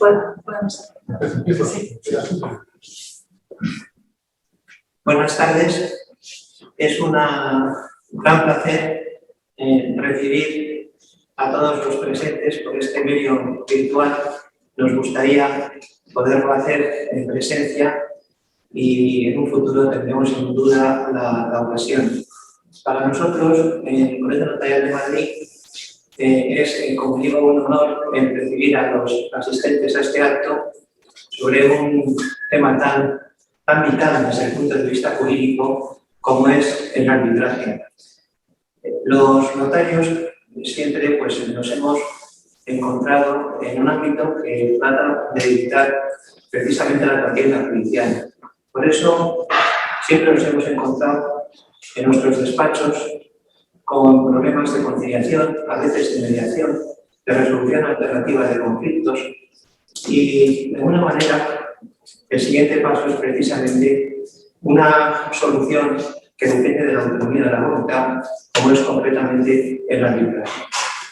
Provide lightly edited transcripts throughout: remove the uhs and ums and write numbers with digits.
Podemos. Buenas tardes. Es un gran placer recibir a todos los presentes por este medio virtual. Nos gustaría poderlo hacer en presencia y en un futuro tendremos sin duda la ocasión. Para nosotros, en el Colegio Notarial de Madrid, es, como digo, un honor recibir a los asistentes a este acto sobre un tema tan vital desde el punto de vista jurídico como es el arbitraje. Los notarios siempre nos hemos encontrado en un ámbito que trata de evitar precisamente la contienda judicial. Por eso siempre nos hemos encontrado en nuestros despachos con problemas de conciliación, a veces de mediación, de resolución alternativa de conflictos y, de alguna manera, el siguiente paso es precisamente una solución que depende de la autonomía de la voluntad, como es concretamente el arbitraje.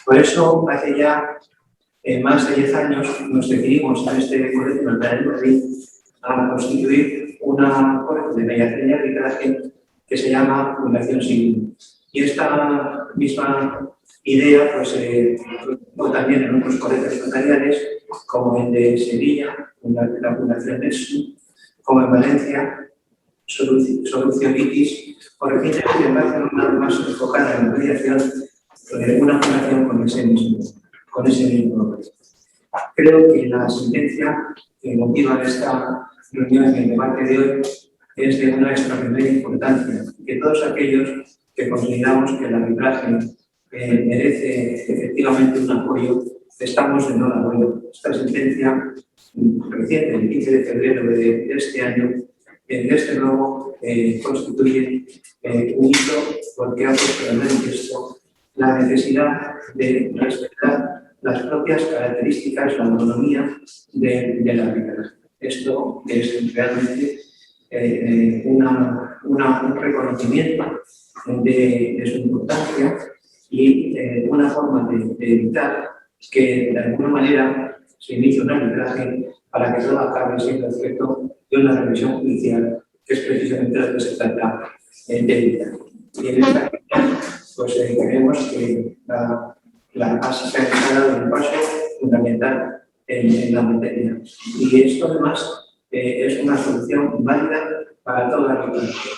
Por eso, hace ya más de 10 años, nos decidimos en este Colegio Notarial de Madrid a constituir una corte de mediación y arbitraje que se llama Fundación Signo. Y esta misma idea fue también en otros colegios notariales, como el de Sevilla, la Fundación Nexus, como en Valencia, Solucionitis, o recientemente en Barcelona, más enfocada en la mediación, una fundación con ese mismo nombre. Creo que la sentencia que motiva esta reunión y el debate de hoy es de una extraordinaria importancia, que todos aquellos que consideramos que el arbitraje merece efectivamente un apoyo, estamos de enhorabuena. Esta sentencia reciente, el 15 de febrero de este año, desde luego constituye un hito porque ha puesto de manifiesto la necesidad de respetar las propias características, la autonomía del arbitraje. Esto es realmente un reconocimiento de su importancia y una forma de evitar que de alguna manera se inicie un arbitraje para que todo acabe siendo objeto de una revisión judicial, que es precisamente lo que se trata de evitar. Y en esta línea, creemos que se ha dado un paso fundamental en la materia. Y esto además es una solución válida para toda la arbitraje,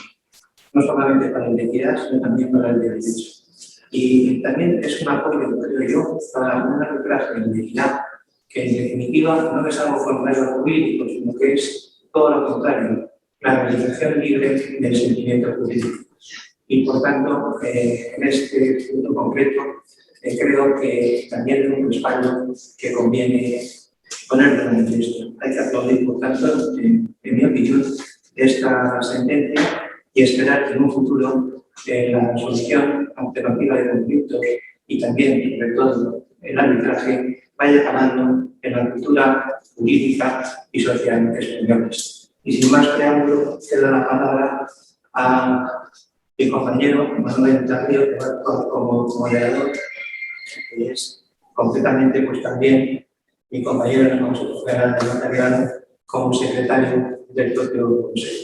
no solamente para el de equidad, sino también para el de derecho. Y también es un apoyo, creo yo, para un arbitraje de equidad, que en definitiva no es algo formulario jurídico, sino que es todo lo contrario, la realización libre del sentimiento jurídico. Y por tanto, en este punto concreto, creo que también es un respaldo que conviene poner de manifiesto. Hay que aplaudir, por tanto, en mi opinión, esta sentencia y esperar que en un futuro la solución alternativa de conflictos y también, sobre todo, el arbitraje vaya calando en la cultura jurídica y social españoles. Y sin más preámbulo, cedo la palabra a mi compañero Manuel Tarrio como moderador, que es completamente también mi compañero en el Consejo Federal de Notariado como secretario del propio Consejo.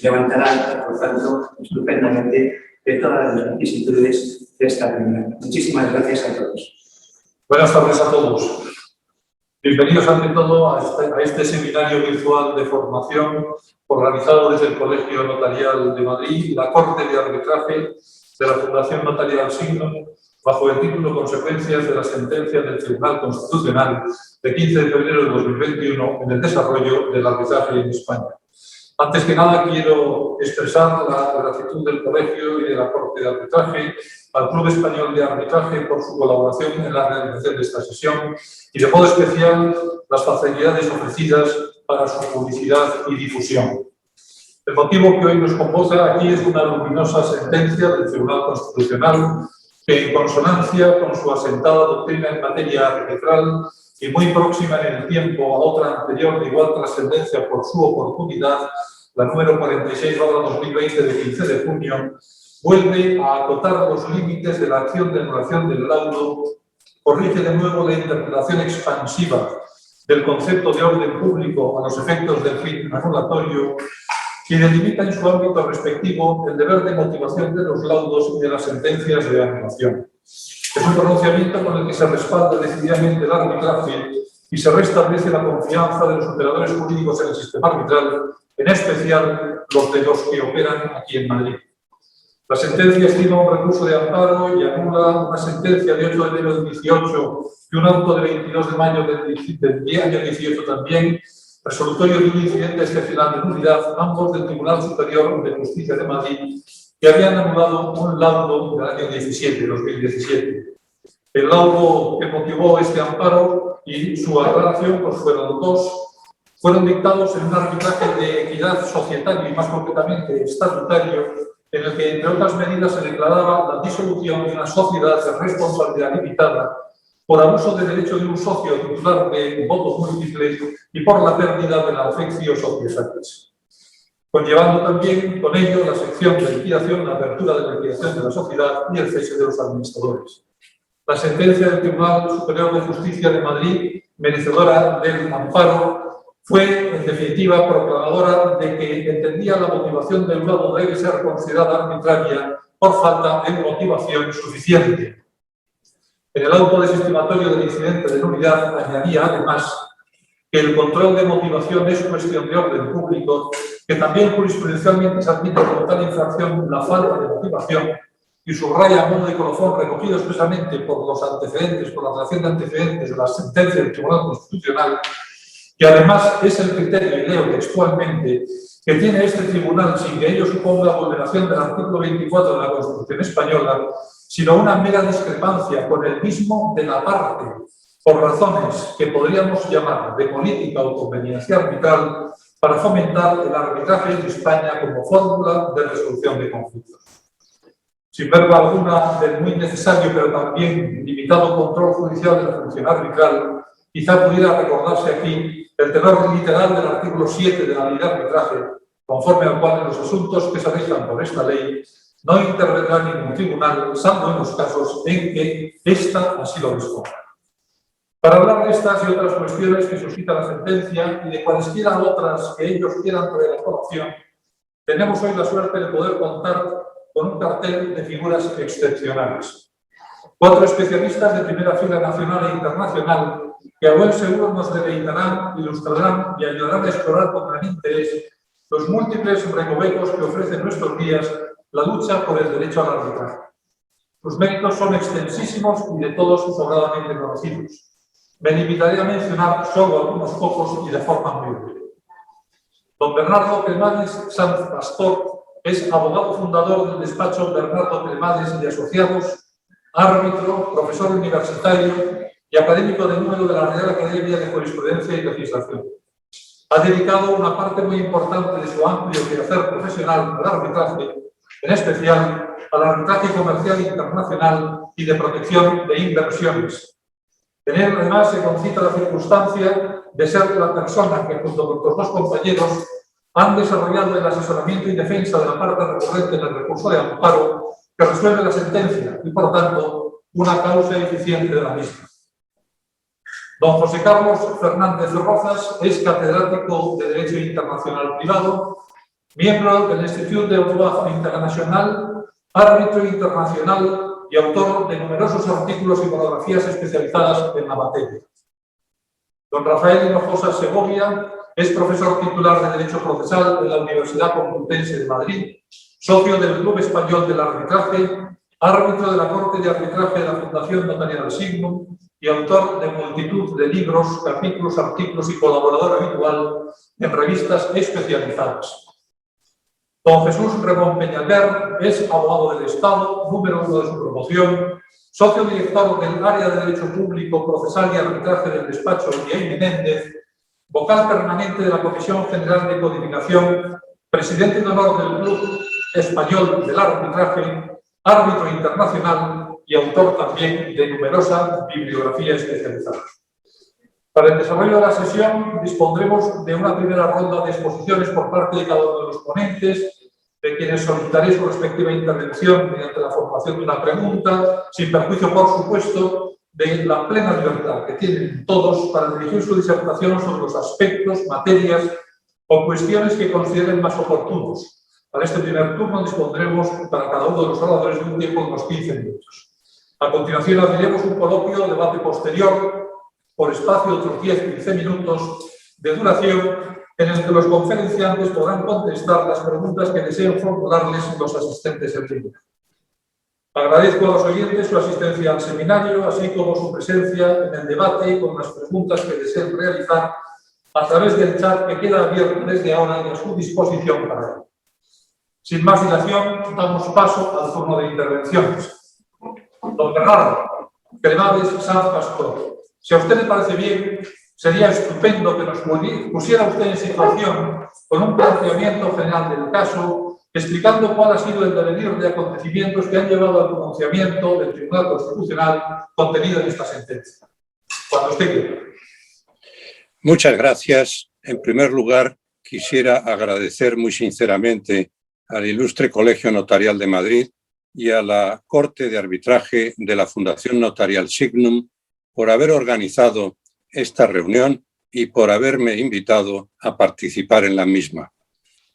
Levantará, por tanto, estupendamente de todas las vicisitudes de esta reunión. Muchísimas gracias a todos. Buenas tardes a todos. Bienvenidos ante todo a este seminario virtual de formación organizado desde el Colegio Notarial de Madrid y la Corte de Arbitraje de la Fundación Notarial Signo, bajo el título Consecuencias de la sentencia del Tribunal Constitucional de 15 de febrero de 2021 en el desarrollo del arbitraje en España. Antes que nada, quiero expresar la gratitud del Colegio y de la Corte de Arbitraje al Club Español de Arbitraje por su colaboración en la realización de esta sesión y, de modo especial, las facilidades ofrecidas para su publicidad y difusión. El motivo que hoy nos convoca aquí es una luminosa sentencia del Tribunal Constitucional que, en consonancia con su asentada doctrina en materia arbitral y muy próxima en el tiempo a otra anterior de igual trascendencia por su oportunidad, la número 46/2020 de 15 de junio, vuelve a acotar los límites de la acción de anulación del laudo, corrige de nuevo la interpretación expansiva del concepto de orden público a los efectos del fin anulatorio y delimita en su ámbito respectivo el deber de motivación de los laudos y de las sentencias de anulación. Es un pronunciamiento con el que se respalda decididamente el arbitraje y se restablece la confianza de los operadores jurídicos en el sistema arbitral, en especial los de los que operan aquí en Madrid. La sentencia estima un recurso de amparo y anula una sentencia de 8 de enero del 18 y un auto de 22 de mayo del año 18 también, resolutorio de un incidente excepcional de nulidad, ambos del Tribunal Superior de Justicia de Madrid, que habían anulado un laudo del año 2017. El laudo que motivó este amparo y su aclaración pues fueron dos. Fueron dictados en un arbitraje de equidad societaria y más concretamente estatutario, en el que, entre otras medidas, se declaraba la disolución de una sociedad de responsabilidad limitada por abuso de derecho de un socio titular de votos múltiples y por la pérdida de la afectio societatis, conllevando también con ello la sección de liquidación, la apertura de la liquidación de la sociedad y el cese de los administradores. La sentencia del Tribunal Superior de Justicia de Madrid, merecedora del amparo, fue, en definitiva, proclamadora de que entendía la motivación del laudo debe ser considerada arbitraria por falta de motivación suficiente. En el auto desestimatorio del incidente de nulidad añadía, además, que el control de motivación es cuestión de orden público, que también jurisprudencialmente se admite como tal infracción la falta de motivación, y subraya a modo de colofón recogido expresamente por los antecedentes, por la relación de antecedentes de la sentencia del Tribunal Constitucional, que además es el criterio, y leo textualmente, que tiene este tribunal sin que ello suponga vulneración del artículo 24 de la Constitución española, sino una mera discrepancia con el mismo de la parte, por razones que podríamos llamar de política o conveniencia arbitral, para fomentar el arbitraje en España como fórmula de resolución de conflictos. Sin verba alguna del muy necesario pero también limitado control judicial de la función arbitral, quizá pudiera recordarse aquí el tenor literal del artículo 7 de la ley de arbitraje, conforme al cual en los asuntos que se rijan por esta ley no intervendrá ningún tribunal, salvo en los casos en que ésta así lo disponga. Para hablar de estas y otras cuestiones que suscita la sentencia y de cualesquiera otras que ellos quieran traer a colación, tenemos hoy la suerte de poder contar con un cartel de figuras excepcionales. 4 especialistas de primera fila nacional e internacional que a buen seguro nos deleitarán, ilustrarán y ayudarán a explorar con gran interés los múltiples recovecos que ofrece en nuestros días la lucha por el derecho al arbitraje. Sus méritos son extensísimos y de todos sobradamente conocidos. Me limitaré a mencionar solo algunos pocos y de forma muy breve. Don Bernardo Cremades Sanz Pastor es abogado fundador del despacho Bernardo Cremades y Asociados, árbitro, profesor universitario y académico de número de la Real Academia de Jurisprudencia y Legislación. Ha dedicado una parte muy importante de su amplio quehacer profesional al arbitraje, en especial al arbitraje comercial internacional y de protección de inversiones. En él, además, se concita la circunstancia de ser la persona que, junto con otros dos compañeros, han desarrollado el asesoramiento y defensa de la parte recurrente en el recurso de amparo que resuelve la sentencia y, por tanto, una causa eficiente de la misma. Don José Carlos Fernández Rozas es catedrático de Derecho Internacional Privado, miembro del Institut de Droit International, árbitro internacional y autor de numerosos artículos y monografías especializadas en la materia. Don Rafael Hinojosa Segovia es profesor titular de Derecho Procesal en la Universidad Complutense de Madrid, socio del Club Español del Arbitraje, árbitro de la Corte de Arbitraje de la Fundación Notarial Signum y autor de multitud de libros, capítulos, artículos y colaborador habitual en revistas especializadas. Don Jesús Ramón Peñalver es abogado del Estado, número 1 de su promoción, socio director del área de Derecho Público, Procesal y Arbitraje del despacho Guillén Menéndez, vocal permanente de la Comisión General de Codificación, presidente de honor del Club Español del Arbitraje, árbitro internacional y autor también de numerosa bibliografía especializada. Para el desarrollo de la sesión dispondremos de una primera ronda de exposiciones por parte de cada uno de los ponentes, de quienes solicitaré su respectiva intervención mediante la formulación de una pregunta, sin perjuicio, por supuesto, de la plena libertad que tienen todos para dirigir su disertación sobre los aspectos, materias o cuestiones que consideren más oportunos. Para este primer turno dispondremos para cada uno de los oradores de un tiempo de unos 15 minutos. A continuación abriremos un coloquio o debate posterior por espacio de otros 10-15 minutos de duración en el que los conferenciantes podrán contestar las preguntas que deseen formularles los asistentes del tribunal. Agradezco a los oyentes su asistencia al seminario, así como su presencia en el debate y con las preguntas que deseen realizar a través del chat que queda abierto desde ahora y a su disposición para ello. Sin más dilación, damos paso al turno de intervenciones. Don Bernardo Cremades Sanz Pastor, si a usted le parece bien, sería estupendo que nos pusiera usted en situación con un planteamiento general del caso, explicando cuál ha sido el devenir de acontecimientos que han llevado al pronunciamiento del Tribunal Constitucional contenido en esta sentencia. Cuando usted quiera. Muchas gracias. En primer lugar, quisiera agradecer muy sinceramente al Ilustre Colegio Notarial de Madrid y a la Corte de Arbitraje de la Fundación Notarial Signum por haber organizado esta reunión y por haberme invitado a participar en la misma.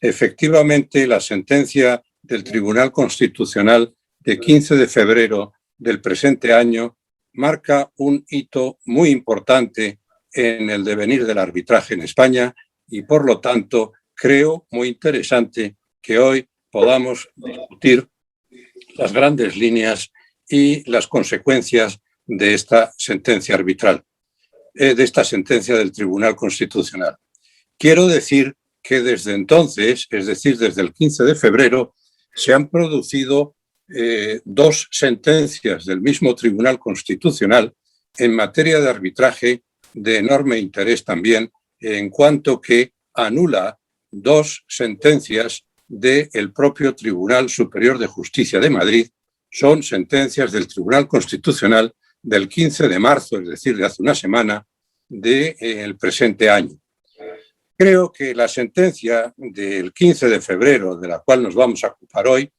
Efectivamente, la sentencia del Tribunal Constitucional de 15 de febrero del presente año marca un hito muy importante en el devenir del arbitraje en España y, por lo tanto, creo muy interesante que hoy podamos discutir las grandes líneas y las consecuencias de esta sentencia arbitral, de esta sentencia del Tribunal Constitucional. Quiero decir que desde entonces, es decir, desde el 15 de febrero, se han producido dos sentencias del mismo Tribunal Constitucional en materia de arbitraje de enorme interés también, en cuanto que anula dos sentencias del propio Tribunal Superior de Justicia de Madrid. Son sentencias del Tribunal Constitucional del 15 de marzo, es decir, de hace una semana, del presente año. Creo que la sentencia del 15 de febrero, de la cual nos vamos a ocupar hoy,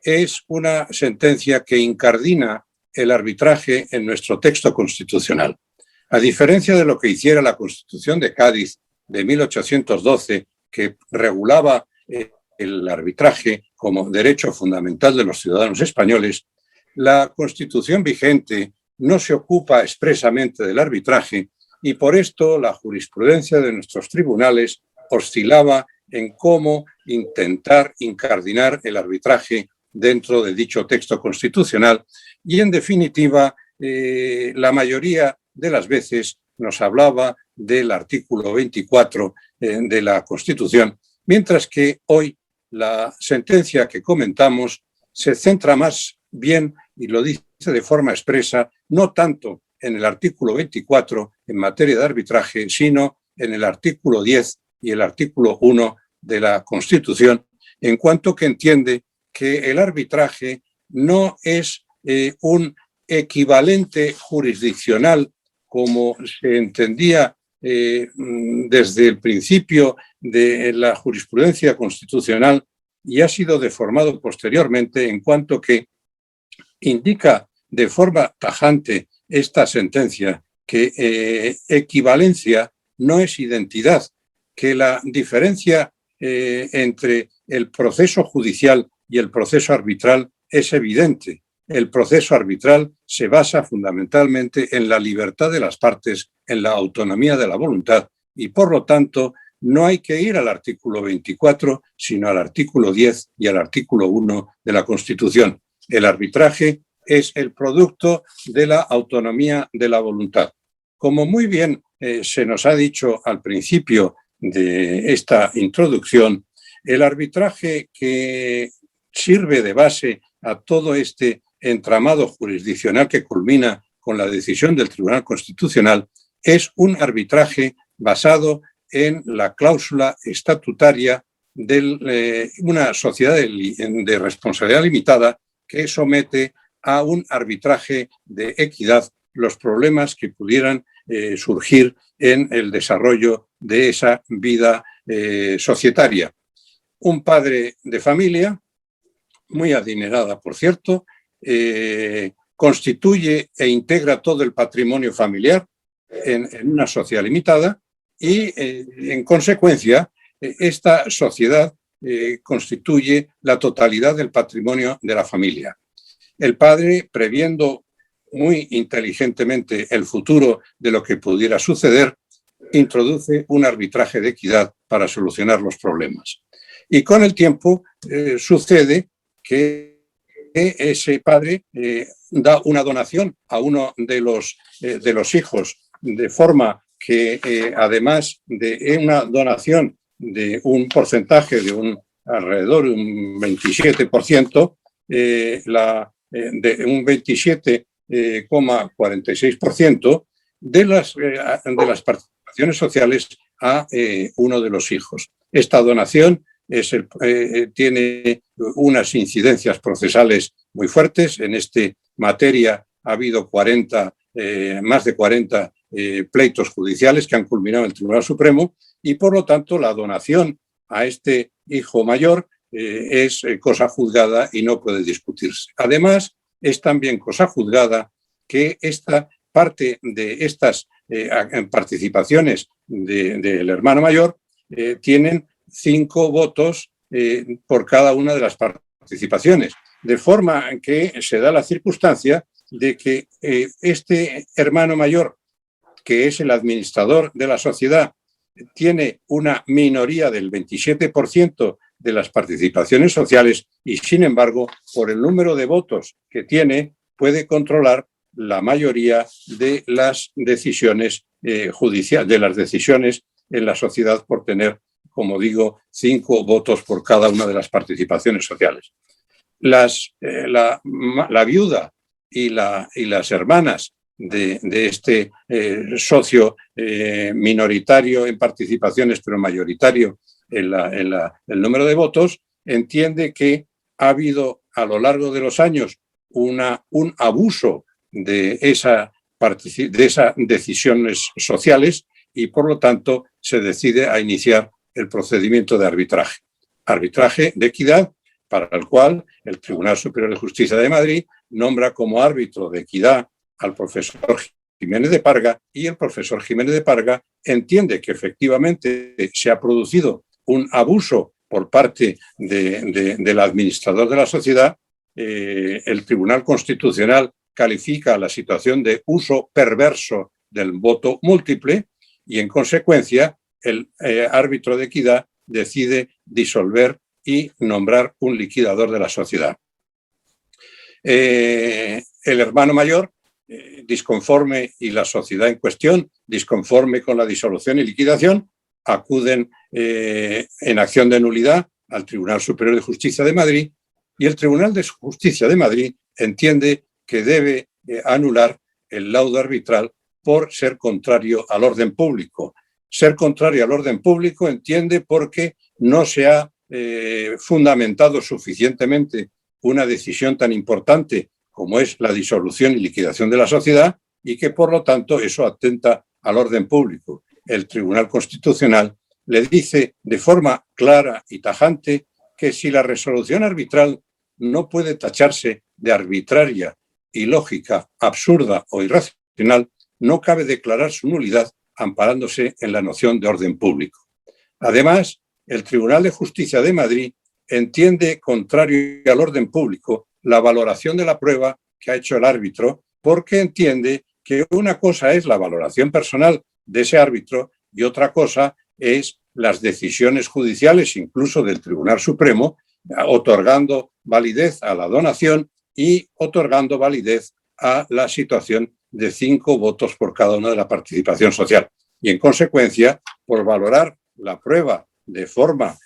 es una sentencia que incardina el arbitraje en nuestro texto constitucional. A diferencia de lo que hiciera la Constitución de Cádiz de 1812, que regulaba el arbitraje como derecho fundamental de los ciudadanos españoles, la Constitución vigente no se ocupa expresamente del arbitraje y por esto la jurisprudencia de nuestros tribunales oscilaba en cómo intentar incardinar el arbitraje dentro de dicho texto constitucional y, en definitiva, la mayoría de las veces nos hablaba del artículo 24 de la Constitución, mientras que hoy la sentencia que comentamos se centra más bien, y lo dice de forma expresa, no tanto en el artículo 24 en materia de arbitraje, sino en el artículo 10 y el artículo 1 de la Constitución, en cuanto que entiende que el arbitraje no es un equivalente jurisdiccional como se entendía desde el principio de la jurisprudencia constitucional y ha sido deformado posteriormente, en cuanto que indica de forma tajante esta sentencia que equivalencia no es identidad, que la diferencia entre el proceso judicial y el proceso arbitral es evidente. El proceso arbitral se basa fundamentalmente en la libertad de las partes, en la autonomía de la voluntad y, por lo tanto, no hay que ir al artículo 24, sino al artículo 10 y al artículo 1 de la Constitución. El arbitraje es el producto de la autonomía de la voluntad. Como muy bien se nos ha dicho al principio de esta introducción, el arbitraje que sirve de base a todo este entramado jurisdiccional que culmina con la decisión del Tribunal Constitucional es un arbitraje basado en la cláusula estatutaria de una sociedad de responsabilidad limitada que somete a un arbitraje de equidad los problemas que pudieran surgir en el desarrollo de esa vida societaria. Un padre de familia, muy adinerada, por cierto, constituye e integra todo el patrimonio familiar en una sociedad limitada y, en consecuencia, esta sociedad constituye la totalidad del patrimonio de la familia. El padre, previendo muy inteligentemente el futuro de lo que pudiera suceder, introduce un arbitraje de equidad para solucionar los problemas. Y con el tiempo sucede que ese padre da una donación a uno de los hijos, de forma que además de una donación de un porcentaje de alrededor de un 27%, de un 27,46% de las participaciones sociales a uno de los hijos. Esta donación tiene unas incidencias procesales muy fuertes. En esta materia ha habido más de 40 pleitos judiciales que han culminado en el Tribunal Supremo y, por lo tanto, la donación a este hijo mayor es cosa juzgada y no puede discutirse. Además, es también cosa juzgada que esta parte de estas participaciones del hermano mayor tienen 5 votos por cada una de las participaciones, de forma que se da la circunstancia de que este hermano mayor, que es el administrador de la sociedad, tiene una minoría del 27% de las participaciones sociales y, sin embargo, por el número de votos que tiene, puede controlar la mayoría de las decisiones judiciales, de las decisiones en la sociedad, por tener, como digo, 5 votos por cada una de las participaciones sociales. La viuda y las hermanas de este socio minoritario en participaciones, pero mayoritario en el número de votos, entiende que ha habido a lo largo de los años un abuso de esas decisiones sociales y, por lo tanto, se decide a iniciar el procedimiento de arbitraje de equidad, para el cual el Tribunal Superior de Justicia de Madrid nombra como árbitro de equidad al profesor Jiménez de Parga, y el profesor Jiménez de Parga entiende que efectivamente se ha producido un abuso por parte del administrador de la sociedad. El Tribunal Constitucional califica la situación de uso perverso del voto múltiple y, en consecuencia, el árbitro de equidad decide disolver y nombrar un liquidador de la sociedad. El hermano mayor, disconforme, y la sociedad en cuestión, disconforme con la disolución y liquidación, acuden en acción de nulidad al Tribunal Superior de Justicia de Madrid, y el Tribunal de Justicia de Madrid entiende que debe anular el laudo arbitral por ser contrario al orden público. Ser contrario al orden público entiende porque no se ha fundamentado suficientemente una decisión tan importante como es la disolución y liquidación de la sociedad, y que, por lo tanto, eso atenta al orden público. El Tribunal Constitucional le dice de forma clara y tajante que si la resolución arbitral no puede tacharse de arbitraria, ilógica, absurda o irracional, no cabe declarar su nulidad amparándose en la noción de orden público. Además, el Tribunal de Justicia de Madrid entiende contrario al orden público la valoración de la prueba que ha hecho el árbitro, porque entiende que una cosa es la valoración personal de ese árbitro y otra cosa es las decisiones judiciales, incluso del Tribunal Supremo, otorgando validez a la donación y otorgando validez a la situación de 5 votos por cada una de la participación social. Y, en consecuencia, por valorar la prueba de forma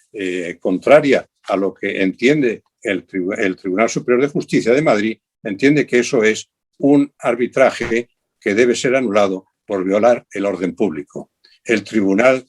contraria a lo que entiende el Tribunal Superior de Justicia de Madrid, entiende que eso es un arbitraje que debe ser anulado por violar el orden público. El Tribunal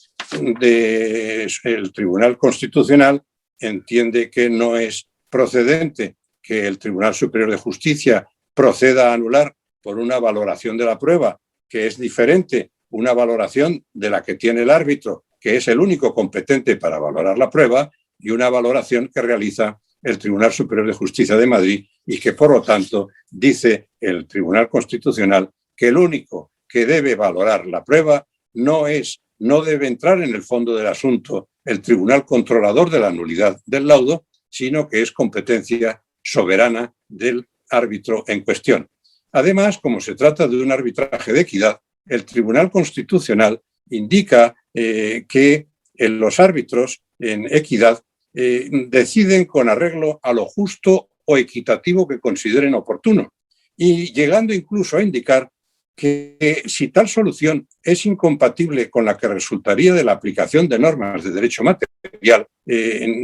Constitucional entiende que no es procedente que el Tribunal Superior de Justicia proceda a anular por una valoración de la prueba que es diferente, una valoración de la que tiene el árbitro, que es el único competente para valorar la prueba, y una valoración que realiza el Tribunal Superior de Justicia de Madrid y que, por lo tanto, dice el Tribunal Constitucional que el único que debe valorar la prueba no debe entrar en el fondo del asunto el Tribunal Controlador de la nulidad del laudo, sino que es competencia soberana del árbitro en cuestión. Además, como se trata de un arbitraje de equidad, el Tribunal Constitucional indica que los árbitros en equidad deciden con arreglo a lo justo o equitativo que consideren oportuno, y llegando incluso a indicar que si tal solución es incompatible con la que resultaría de la aplicación de normas de derecho material,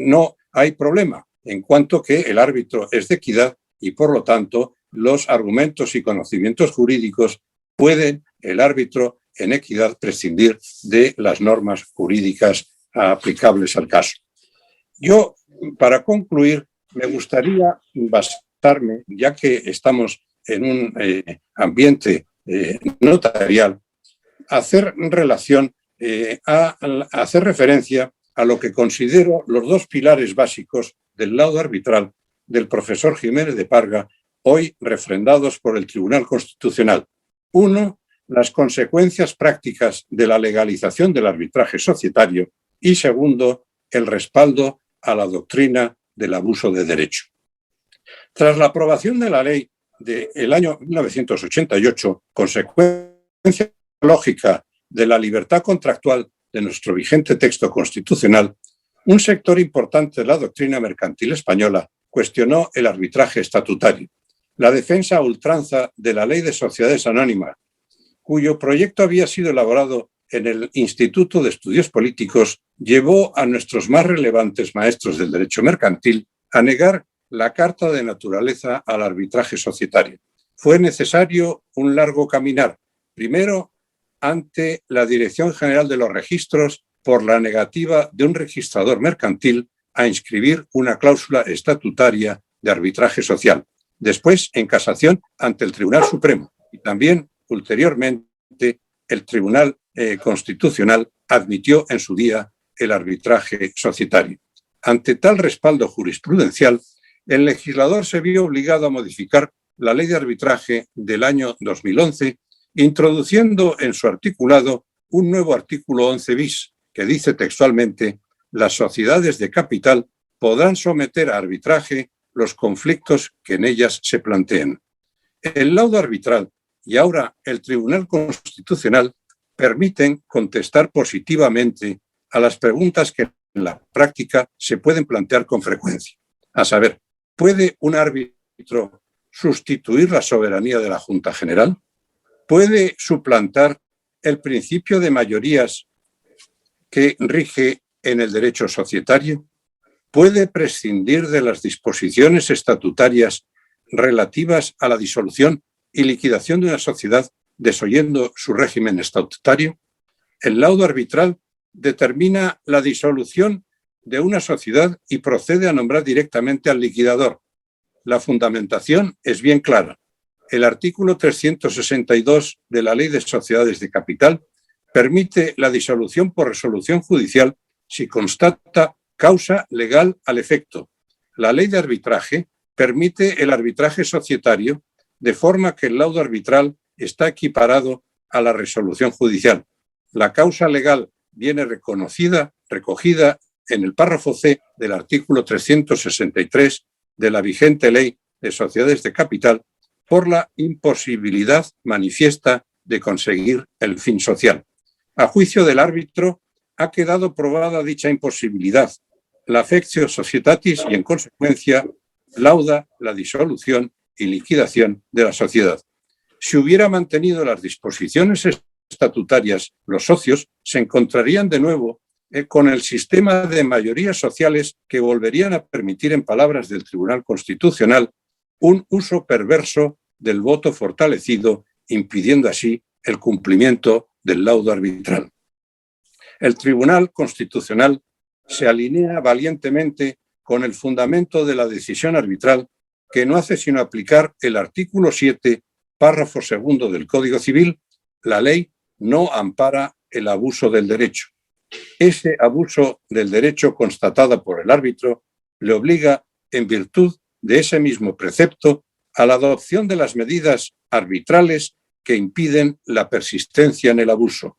no hay problema, en cuanto que el árbitro es de equidad y, por lo tanto, los argumentos y conocimientos jurídicos pueden el árbitro en equidad prescindir de las normas jurídicas aplicables al caso. Yo, para concluir, me gustaría basarme, ya que estamos en un ambiente notarial, hacer referencia a lo que considero los dos pilares básicos del laudo arbitral del profesor Jiménez de Parga, hoy refrendados por el Tribunal Constitucional. Uno, las consecuencias prácticas de la legalización del arbitraje societario, y segundo, el respaldo a la doctrina del abuso de derecho. Tras la aprobación de la ley del año 1988, consecuencia lógica de la libertad contractual de nuestro vigente texto constitucional, un sector importante de la doctrina mercantil española cuestionó el arbitraje estatutario. La defensa a ultranza de la Ley de Sociedades Anónimas, cuyo proyecto había sido elaborado en el Instituto de Estudios Políticos, llevó a nuestros más relevantes maestros del derecho mercantil a negar la carta de naturaleza al arbitraje societario. Fue necesario un largo caminar, primero ante la Dirección General de los Registros por la negativa de un registrador mercantil a inscribir una cláusula estatutaria de arbitraje social. Después, en casación ante el Tribunal Supremo, y también, ulteriormente, el Tribunal Constitucional admitió en su día el arbitraje societario. Ante tal respaldo jurisprudencial, el legislador se vio obligado a modificar la Ley de Arbitraje del año 2011, introduciendo en su articulado un nuevo artículo 11 bis, que dice textualmente: las sociedades de capital podrán someter a arbitraje los conflictos que en ellas se planteen. El laudo arbitral y ahora el Tribunal Constitucional permiten contestar positivamente a las preguntas que en la práctica se pueden plantear con frecuencia. A saber, ¿puede un árbitro sustituir la soberanía de la Junta General? ¿Puede suplantar el principio de mayorías que rige en el derecho societario? ¿Puede prescindir de las disposiciones estatutarias relativas a la disolución y liquidación de una sociedad desoyendo su régimen estatutario? El laudo arbitral determina la disolución de una sociedad y procede a nombrar directamente al liquidador. La fundamentación es bien clara. El artículo 362 de la Ley de Sociedades de Capital permite la disolución por resolución judicial si constata causa legal al efecto. La Ley de Arbitraje permite el arbitraje societario de forma que el laudo arbitral está equiparado a la resolución judicial. La causa legal viene recogida en el párrafo C del artículo 363 de la vigente Ley de Sociedades de Capital por la imposibilidad manifiesta de conseguir el fin social. A juicio del árbitro, ha quedado probada dicha imposibilidad, la affectio societatis, y en consecuencia lauda la disolución y liquidación de la sociedad. Si hubiera mantenido las disposiciones estatutarias, los socios se encontrarían de nuevo con el sistema de mayorías sociales que volverían a permitir, en palabras del Tribunal Constitucional, un uso perverso del voto fortalecido, impidiendo así el cumplimiento del laudo arbitral. El Tribunal Constitucional se alinea valientemente con el fundamento de la decisión arbitral, que no hace sino aplicar el artículo 7, párrafo segundo del Código Civil. La ley no ampara el abuso del derecho. Ese abuso del derecho constatado por el árbitro le obliga, en virtud de ese mismo precepto, a la adopción de las medidas arbitrales que impiden la persistencia en el abuso.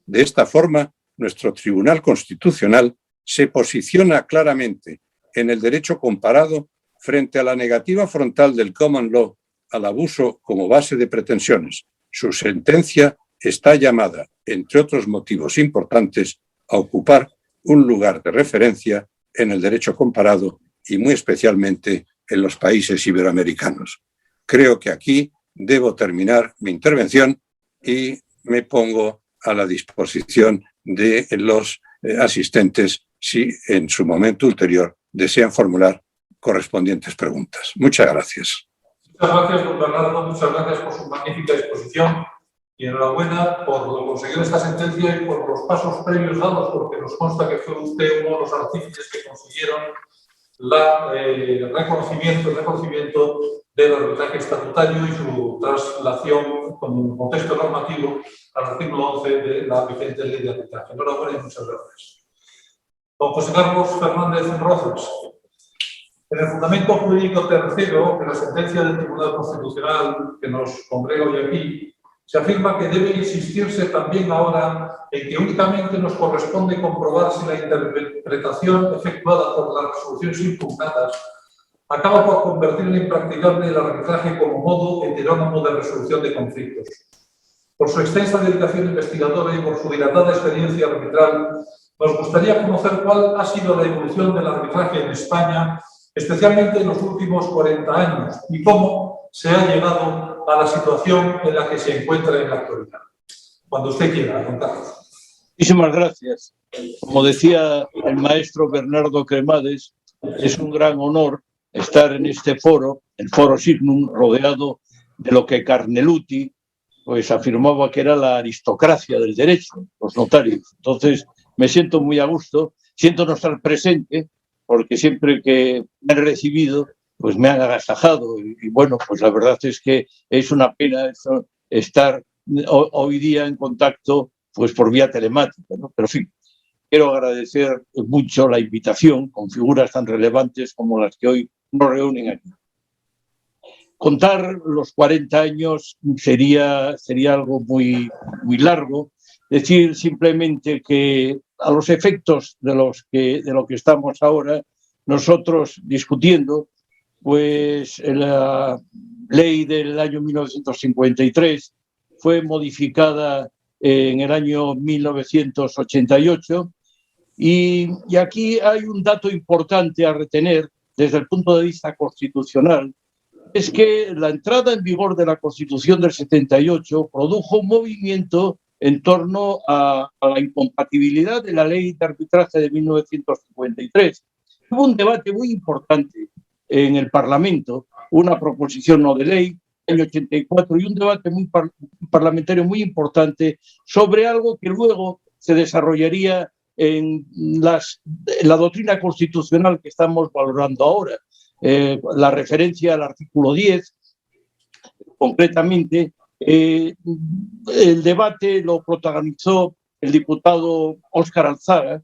De esta forma, nuestro Tribunal Constitucional se posiciona claramente en el derecho comparado frente a la negativa frontal del common law al abuso como base de pretensiones. Su sentencia está llamada, entre otros motivos importantes, a ocupar un lugar de referencia en el derecho comparado y muy especialmente en los países iberoamericanos. Creo que aquí debo terminar mi intervención y me pongo a la disposición de los asistentes si en su momento ulterior desean formular correspondientes preguntas. Muchas gracias. Muchas gracias, don Bernardo. Muchas gracias por su magnífica exposición y enhorabuena por lo conseguido esta sentencia y por los pasos previos dados, porque nos consta que fue usted uno de los artífices que consiguieron el reconocimiento del arbitraje estatutario y su traslación con un contexto normativo al artículo 11 de la vigente ley de arbitraje. Enhorabuena y muchas gracias. Don José Carlos Fernández Rozas. En el fundamento jurídico tercero de la sentencia del Tribunal Constitucional que nos congrega hoy aquí, se afirma que debe insistirse también ahora en que únicamente nos corresponde comprobar si la interpretación efectuada por las resoluciones impugnadas acaba por convertir en impracticable el arbitraje como modo heterónomo de resolución de conflictos. Por su extensa dedicación investigadora y por su dilatada experiencia arbitral, nos gustaría conocer cuál ha sido la evolución del arbitraje en España, especialmente en los últimos 40 años, y cómo se ha llegado a la situación en la que se encuentra en la actualidad. Cuando usted quiera, don Carlos. Muchísimas gracias. Como decía el maestro Bernardo Cremades, es un gran honor estar en este foro, el Foro Signum, rodeado de lo que Carneluti pues afirmaba que era la aristocracia del derecho, los notarios. Entonces, me siento muy a gusto, siento no estar presente, porque siempre que me han recibido, pues me han agasajado. Y bueno, pues la verdad es que es una pena estar hoy día en contacto pues por vía telemática, ¿no? Pero en fin, quiero agradecer mucho la invitación con figuras tan relevantes como las que hoy nos reúnen aquí. Contar los 40 años sería algo muy largo. Decir simplemente que a los efectos de lo que estamos ahora nosotros discutiendo, pues la ley del año 1953 fue modificada en el año 1988 y aquí hay un dato importante a retener desde el punto de vista constitucional, es que la entrada en vigor de la Constitución del 78 produjo un movimiento en torno a la incompatibilidad de la ley de arbitraje de 1953. Hubo un debate muy importante en el Parlamento, una proposición no de ley, en el año 84, y un debate parlamentario muy importante sobre algo que luego se desarrollaría en la doctrina constitucional que estamos valorando ahora. La referencia al artículo 10, concretamente, el debate lo protagonizó el diputado Óscar Alzaga,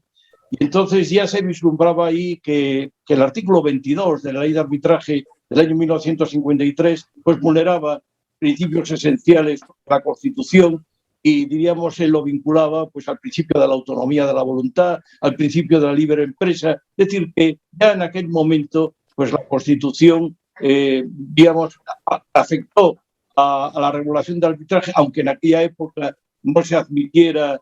y entonces ya se vislumbraba ahí que el artículo 22 de la ley de arbitraje del año 1953 pues vulneraba principios esenciales de la Constitución y, diríamos, él lo vinculaba pues al principio de la autonomía de la voluntad, al principio de la libre empresa. Es decir, que ya en aquel momento pues la Constitución, digamos, afectó a la regulación del arbitraje, aunque en aquella época no se admitiera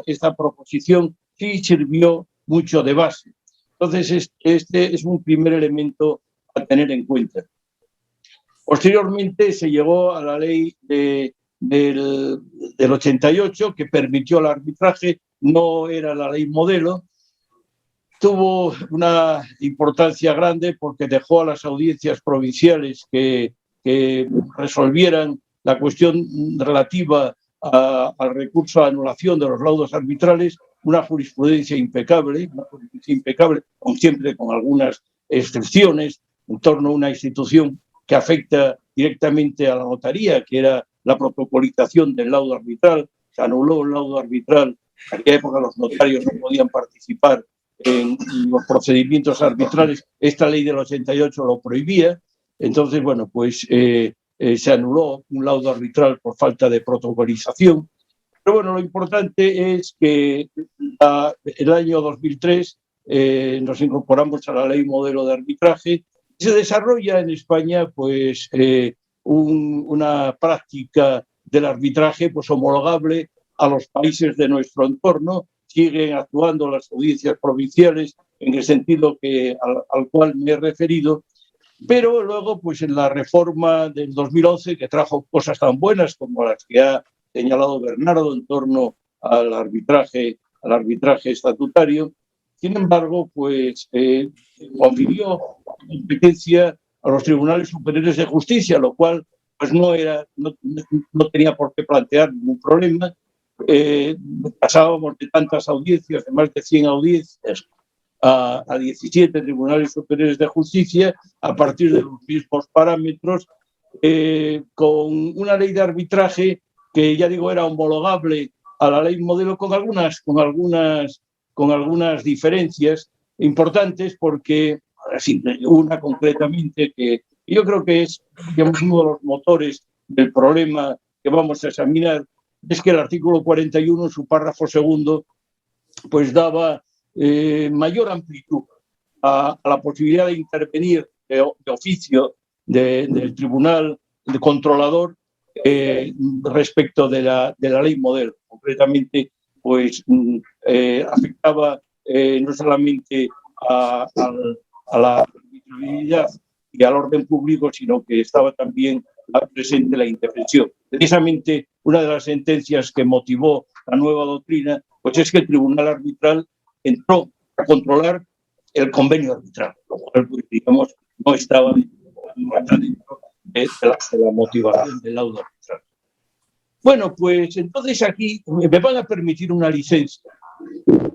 esta proposición, sí sirvió mucho de base. Entonces, este es un primer elemento a tener en cuenta. Posteriormente se llegó a la ley del 88, que permitió el arbitraje, no era la ley modelo. Tuvo una importancia grande porque dejó a las audiencias provinciales que resolvieron la cuestión relativa al recurso a anulación de los laudos arbitrales, una jurisprudencia impecable, aunque siempre con algunas excepciones, en torno a una institución que afecta directamente a la notaría, que era la protocolización del laudo arbitral. Se anuló el laudo arbitral. En aquella época los notarios no podían participar en los procedimientos arbitrales. Esta ley del 88 lo prohibía. Entonces, bueno, pues se anuló un laudo arbitral por falta de protocolización. Pero bueno, lo importante es que el año 2003 nos incorporamos a la ley modelo de arbitraje y se desarrolla en España pues una práctica del arbitraje pues homologable a los países de nuestro entorno. Siguen actuando las audiencias provinciales en el sentido al cual me he referido, pero luego pues en la reforma del 2011, que trajo cosas tan buenas como las que ha señalado Bernardo en torno al arbitraje estatutario, sin embargo, pues confirió competencia a los tribunales superiores de justicia, lo cual pues no tenía por qué plantear ningún problema. Pasábamos de tantas audiencias, de más de 100 audiencias, a 17 tribunales superiores de justicia a partir de los mismos parámetros, con una ley de arbitraje que, ya digo, era homologable a la ley modelo con algunas diferencias importantes, porque una concretamente que yo creo que es, digamos, uno de los motores del problema que vamos a examinar, es que el artículo 41, en su párrafo segundo, pues daba mayor amplitud a la posibilidad de intervenir de oficio del tribunal de controlador respecto de la ley modelo. Concretamente, pues afectaba no solamente a la arbitrariedad y al orden público, sino que estaba también presente la indefensión. Precisamente una de las sentencias que motivó la nueva doctrina pues es que el tribunal arbitral entró a controlar el convenio arbitral, lo cual, pues, digamos, no estaba dentro de la motivación del laudo arbitral. Bueno, pues entonces aquí me van a permitir una licencia.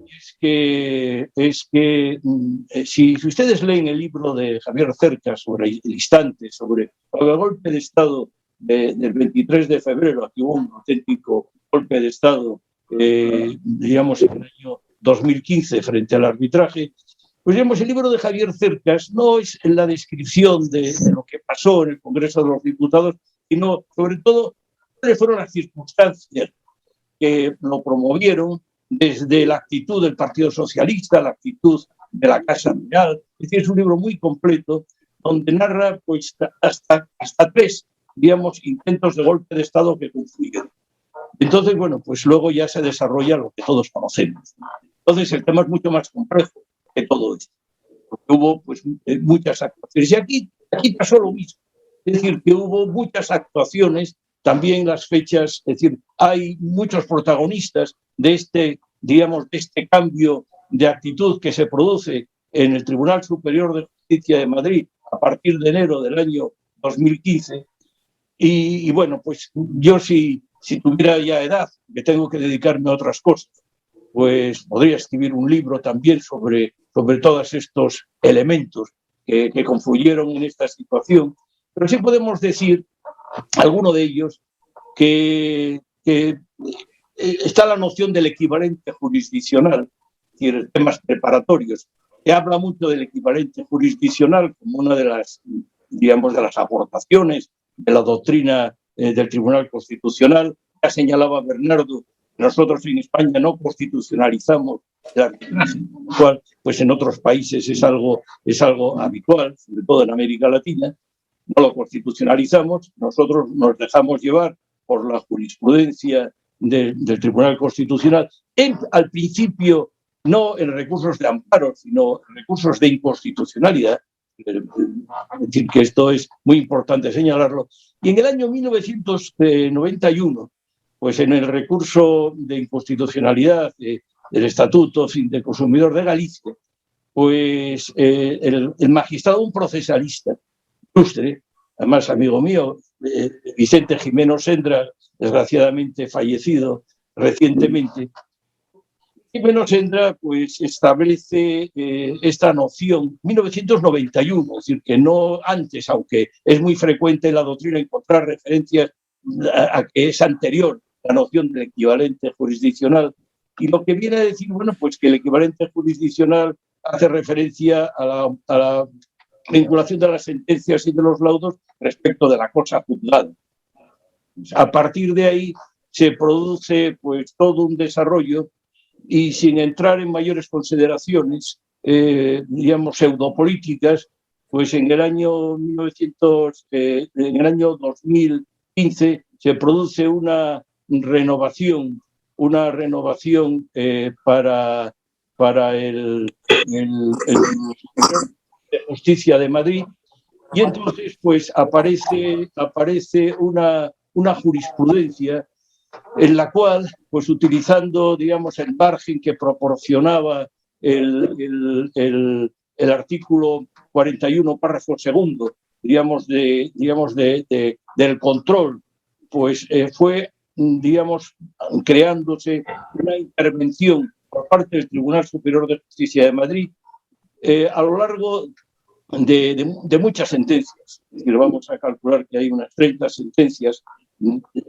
Es que si ustedes leen el libro de Javier Cercas sobre el instante, sobre el golpe de Estado del 23 de febrero, aquí hubo un auténtico golpe de Estado, digamos, en el año 2015 frente al arbitraje, pues digamos, el libro de Javier Cercas no es en la descripción de lo que pasó en el Congreso de los Diputados, sino sobre todo cuáles fueron las circunstancias que lo promovieron, desde la actitud del Partido Socialista, la actitud de la Casa Real. Es decir, es un libro muy completo donde narra pues hasta 3, digamos, intentos de golpe de Estado que confluyeron. Entonces, bueno, pues luego ya se desarrolla lo que todos conocemos. Entonces, el tema es mucho más complejo que todo esto, porque hubo pues muchas actuaciones. Y aquí pasó lo mismo. Es decir, que hubo muchas actuaciones, también las fechas, es decir, hay muchos protagonistas de este cambio de actitud que se produce en el Tribunal Superior de Justicia de Madrid a partir de enero del año 2015. Y bueno, pues yo si tuviera ya edad, que tengo que dedicarme a otras cosas, pues podría escribir un libro también sobre todos estos elementos que confluyeron en esta situación. Pero sí podemos decir, alguno de ellos, que está la noción del equivalente jurisdiccional, es decir, temas preparatorios. Se habla mucho del equivalente jurisdiccional como una de las, digamos, de las aportaciones de la doctrina del Tribunal Constitucional. Ya señalaba Bernardo, nosotros en España no constitucionalizamos la arbitraje, lo cual pues en otros países es algo habitual, sobre todo en América Latina. No lo constitucionalizamos, nosotros nos dejamos llevar por la jurisprudencia del Tribunal Constitucional, al principio no en recursos de amparo, sino en recursos de inconstitucionalidad. Es decir, que esto es muy importante señalarlo. Y en el año 1991, pues en el recurso de inconstitucionalidad del Estatuto del Consumidor de Galicia, pues el magistrado, un procesalista ilustre, además amigo mío, Vicente Jimeno Sendra, desgraciadamente fallecido recientemente. Jimeno Sendra pues establece esta noción, 1991, es decir, que no antes, aunque es muy frecuente en la doctrina encontrar referencias a que es anterior la noción del equivalente jurisdiccional, y lo que viene a decir, bueno, pues que el equivalente jurisdiccional hace referencia a vinculación de las sentencias y de los laudos respecto de la cosa juzgada. A partir de ahí se produce pues todo un desarrollo y, sin entrar en mayores consideraciones, digamos, pseudopolíticas, pues en el año 2015 se produce una renovación para el de Justicia de Madrid, y entonces pues aparece una jurisprudencia en la cual, pues utilizando, digamos, el margen que proporcionaba el artículo 41, párrafo segundo, digamos, del control, pues fue, digamos, creándose una intervención por parte del Tribunal Superior de Justicia de Madrid a lo largo de muchas sentencias. Es decir, vamos a calcular que hay unas 30 sentencias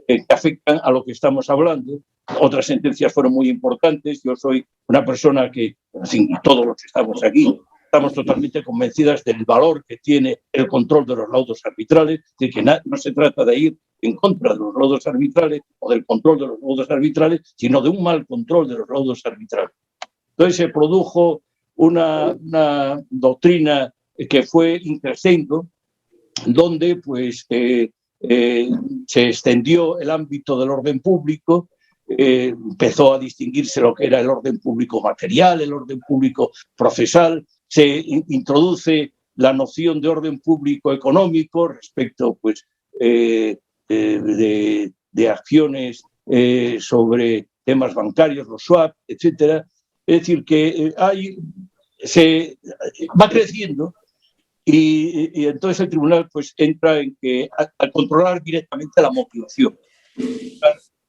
que afectan a lo que estamos hablando. Otras sentencias fueron muy importantes. Yo soy una persona que, en fin, todos los que estamos aquí, estamos totalmente convencidas del valor que tiene el control de los laudos arbitrales, de que no se trata de ir en contra de los laudos arbitrales o del control de los laudos arbitrales, sino de un mal control de los laudos arbitrales. Entonces se produjo una doctrina que fue increciendo, donde pues se extendió el ámbito del orden público, empezó a distinguirse lo que era el orden público material, el orden público procesal, se introduce la noción de orden público económico respecto pues de acciones sobre temas bancarios, los swap, etcétera. Es decir, que se va creciendo. Y entonces el tribunal pues entra en que al controlar directamente la motivación,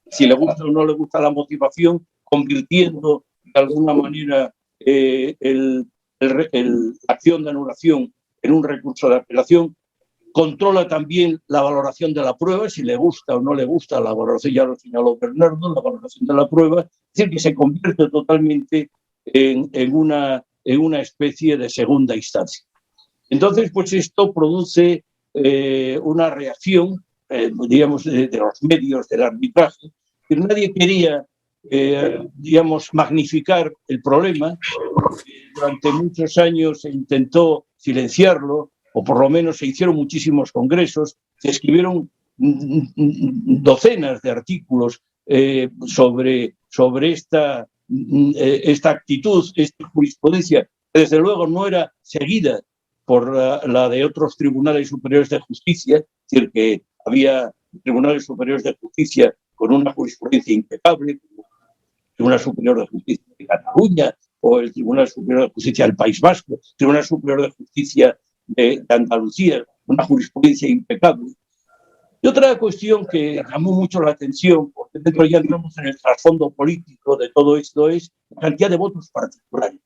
si le gusta o no le gusta la motivación, convirtiendo de alguna manera la acción de anulación en un recurso de apelación, controla también la valoración de la prueba, si le gusta o no le gusta la valoración, ya lo señaló Bernardo, la valoración de la prueba, es decir, que se convierte totalmente en una especie de segunda instancia. Entonces, pues esto produce una reacción, digamos, de los medios del arbitraje, que nadie quería, digamos, magnificar el problema. Durante muchos años se intentó silenciarlo, o por lo menos se hicieron muchísimos congresos, se escribieron docenas de artículos sobre esta actitud, esta jurisprudencia, que desde luego no era seguida por la de otros tribunales superiores de justicia, es decir, que había tribunales superiores de justicia con una jurisprudencia impecable, el Tribunal Superior de Justicia de Cataluña o el Tribunal Superior de Justicia del País Vasco, el Tribunal Superior de Justicia de Andalucía, una jurisprudencia impecable. Y otra cuestión que llamó mucho la atención, porque dentro ya entramos en el trasfondo político de todo esto, es la cantidad de votos particulares,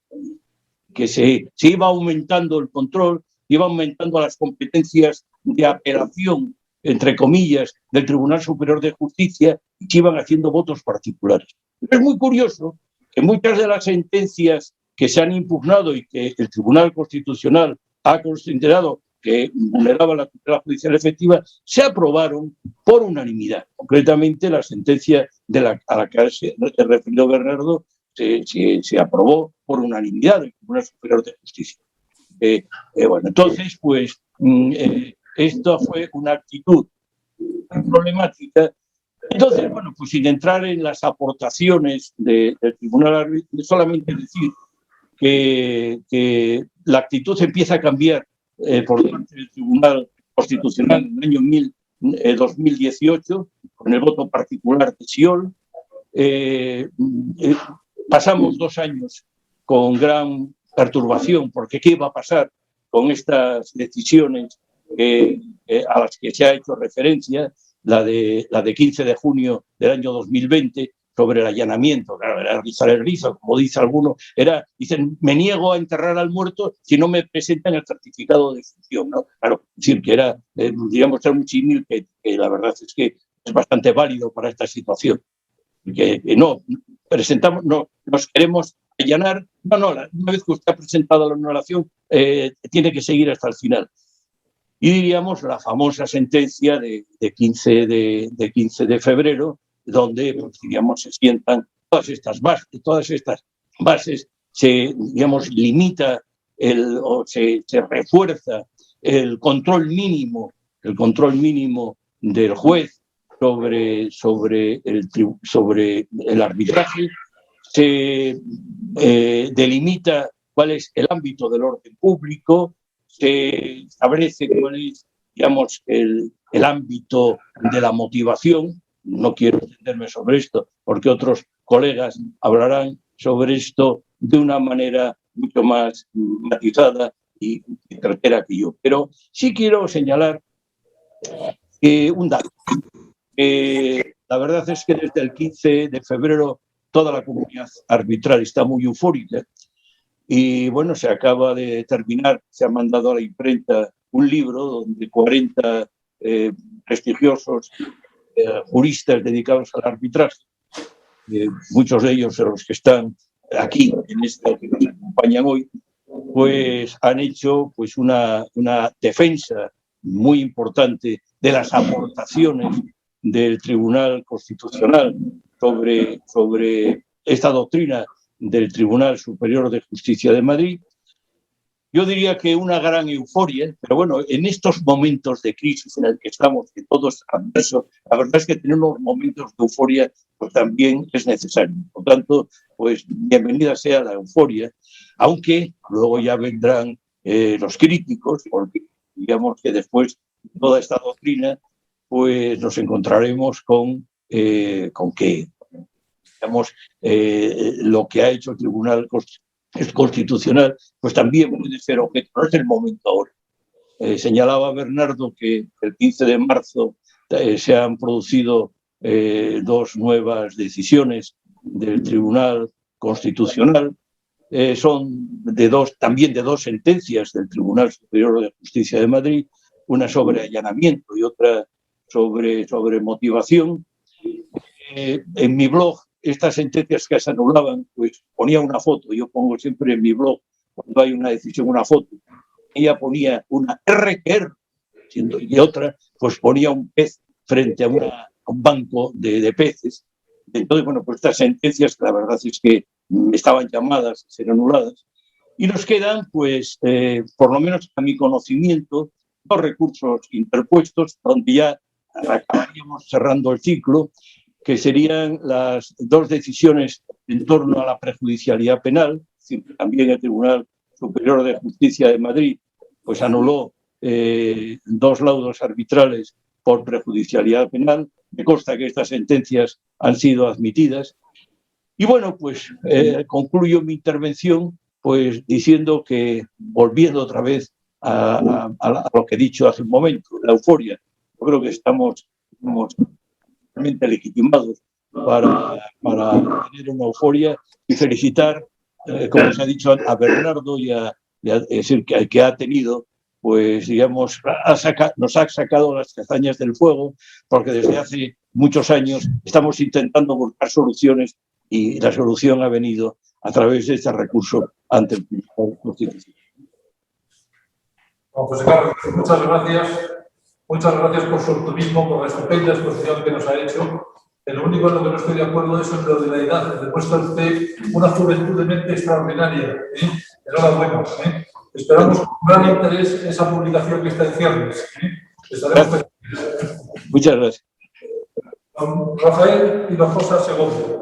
que se iba aumentando el control, iba aumentando las competencias de apelación, entre comillas, del Tribunal Superior de Justicia, y se iban haciendo votos particulares. Pero es muy curioso que muchas de las sentencias que se han impugnado y que el Tribunal Constitucional ha considerado que vulneraban la tutela judicial efectiva, se aprobaron por unanimidad. Concretamente, la sentencia a la que se refirió Bernardo se aprobó por unanimidad del Tribunal Superior de Justicia. Bueno, entonces, pues, esto fue una actitud problemática. Entonces, bueno, pues sin entrar en las aportaciones del Tribunal, solamente decir que la actitud empieza a cambiar por parte del Tribunal Constitucional en el año 2018, con el voto particular de Xiol. Pasamos 2 años con gran perturbación, porque ¿qué iba a pasar con estas decisiones a las que se ha hecho referencia? La de 15 de junio del año 2020 sobre el allanamiento, claro, era rizar el rizo, como dice alguno, dicen, me niego a enterrar al muerto si no me presentan el certificado de función, ¿no? Claro, es decir, que era, digamos, un símil que la verdad es que es bastante válido para esta situación, que no presentamos, no nos queremos allanar. No, una vez que usted ha presentado la anulación, tiene que seguir hasta el final. Y diríamos la famosa sentencia de 15 de febrero, donde pues, diríamos, se sientan todas estas bases, se limita o se refuerza el control mínimo del juez sobre el arbitraje, se delimita cuál es el ámbito del orden público, se establece cuál es, digamos, el ámbito de la motivación. No quiero extenderme sobre esto porque otros colegas hablarán sobre esto de una manera mucho más matizada y certera que yo. Pero sí quiero señalar un dato. La verdad es que desde el 15 de febrero toda la comunidad arbitral está muy eufórica y bueno, se acaba de terminar, se ha mandado a la imprenta un libro donde 40 prestigiosos juristas dedicados al arbitraje, muchos de ellos los que están aquí en esta que nos acompañan hoy, pues han hecho pues una defensa muy importante de las aportaciones del Tribunal Constitucional sobre esta doctrina del Tribunal Superior de Justicia de Madrid. Yo diría que una gran euforia, pero bueno, en estos momentos de crisis en el que estamos, que todo es adverso, la verdad es que tener unos momentos de euforia pues también es necesario. Por tanto, pues bienvenida sea la euforia, aunque luego ya vendrán los críticos, porque digamos que después de toda esta doctrina, pues nos encontraremos con que, digamos, lo que ha hecho el Tribunal Constitucional, pues también puede ser objeto, no es el momento ahora. Señalaba Bernardo que el 15 de marzo se han producido dos nuevas decisiones del Tribunal Constitucional, son también de dos sentencias del Tribunal Superior de Justicia de Madrid, una sobre allanamiento y otra sobre motivación. En mi blog, estas sentencias que se anulaban, pues ponía una foto. Yo pongo siempre en mi blog, cuando hay una decisión, una foto. Ella ponía una RQR, y otra, pues ponía un pez frente a un banco de peces. Entonces, bueno, pues estas sentencias, la verdad es que estaban llamadas a ser anuladas. Y nos quedan, pues, por lo menos a mi conocimiento, dos recursos interpuestos, donde ya acabaríamos cerrando el ciclo, que serían las dos decisiones en torno a la prejudicialidad penal. También el Tribunal Superior de Justicia de Madrid pues anuló dos laudos arbitrales por prejudicialidad penal. Me consta que estas sentencias han sido admitidas. Y bueno, pues concluyo mi intervención pues diciendo que, volviendo otra vez a lo que he dicho hace un momento, la euforia, yo creo que estamos realmente legitimados para tener una euforia y felicitar, como se ha dicho, a Bernardo y es decir, que ha tenido, pues digamos, nos ha sacado las castañas del fuego, porque desde hace muchos años estamos intentando buscar soluciones y la solución ha venido a través de este recurso ante el Tribunal Constitucional. Bueno, pues Carlos, muchas gracias. Muchas gracias por su optimismo, por la estupenda exposición que nos ha hecho. Lo único en lo que no estoy de acuerdo es en lo de la edad. Demuestra usted una juventud de mente extraordinaria. Enhorabuena. Esperamos con gran interés esa publicación que está en ciernes. Estaremos Muchas gracias. Don Rafael Hinojosa Segovia.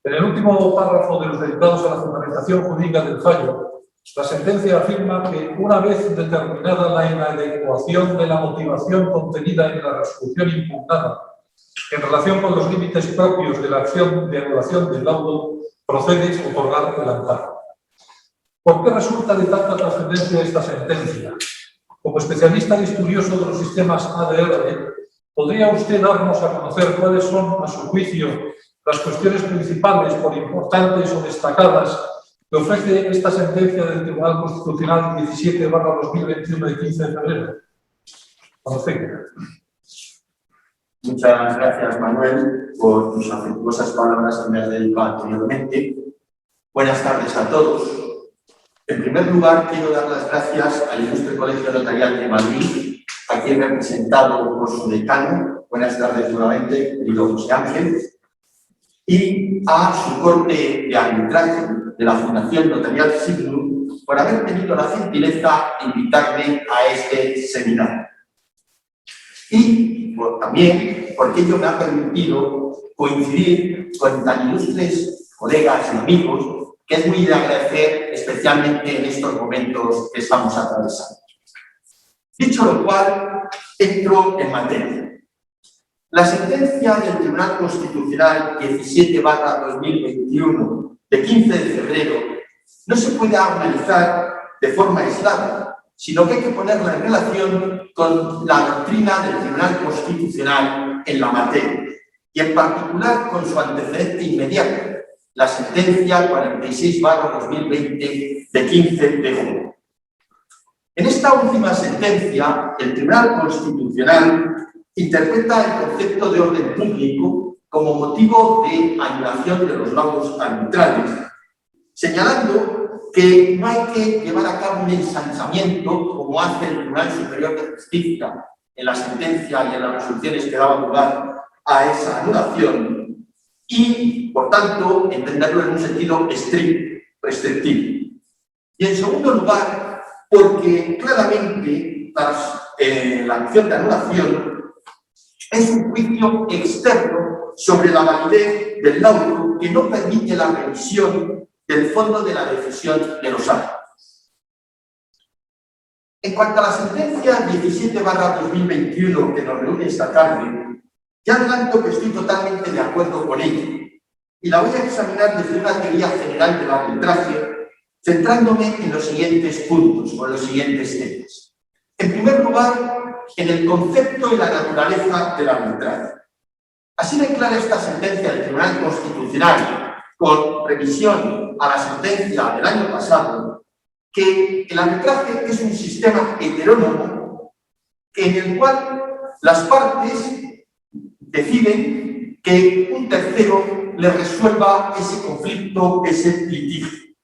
En el último párrafo de los dedicados a la fundamentación jurídica del fallo, la sentencia afirma que una vez determinada la inadecuación de la motivación contenida en la resolución impugnada en relación con los límites propios de la acción de anulación del laudo, procede otorgar el amparo. ¿Por qué resulta de tanta trascendencia esta sentencia? Como especialista y estudioso de los sistemas ADR, ¿podría usted darnos a conocer cuáles son, a su juicio, las cuestiones principales, por importantes o destacadas, que ofrece esta sentencia del Tribunal Constitucional 17/2021 de 15 de febrero? Muchas gracias, Manuel, por tus afectuosas palabras que me has dedicado anteriormente. Buenas tardes a todos. En primer lugar, quiero dar las gracias al Ilustre Colegio Notarial de Madrid, aquí representado por su decano. Buenas tardes nuevamente, querido José Ángel. Y a su corte de arbitraje de la Fundación Notarial Signum por haber tenido la gentileza de invitarme a este seminario. Y también porque ello me ha permitido coincidir con tan ilustres colegas y amigos que es muy de agradecer, especialmente en estos momentos que estamos atravesando. Dicho lo cual, entro en materia. La sentencia del Tribunal Constitucional 17/2021 de 15 de febrero no se puede analizar de forma aislada, sino que hay que ponerla en relación con la doctrina del Tribunal Constitucional en la materia, y en particular con su antecedente inmediato, la sentencia 46/2020 de 15 de junio. En esta última sentencia, el Tribunal Constitucional interpreta el concepto de orden público como motivo de anulación de los laudos arbitrales, señalando que no hay que llevar a cabo un ensanchamiento como hace el Tribunal Superior de Justicia en la sentencia y en las resoluciones que daban lugar a esa anulación y, por tanto, entenderlo en un sentido estricto, restrictivo. Y en segundo lugar, porque claramente la acción de anulación es un juicio externo sobre la validez del laudo que no permite la revisión del fondo de la decisión de los árbitros. En cuanto a la sentencia 17/2021 que nos reúne esta tarde, ya adelanto que estoy totalmente de acuerdo con ella y la voy a examinar desde una teoría general del arbitraje, centrándome en los siguientes puntos o en los siguientes temas. En primer lugar, en el concepto y la naturaleza del arbitraje. Así declara esta sentencia del Tribunal Constitucional, con revisión a la sentencia del año pasado, que el arbitraje es un sistema heterónomo en el cual las partes deciden que un tercero le resuelva ese conflicto, ese litigio.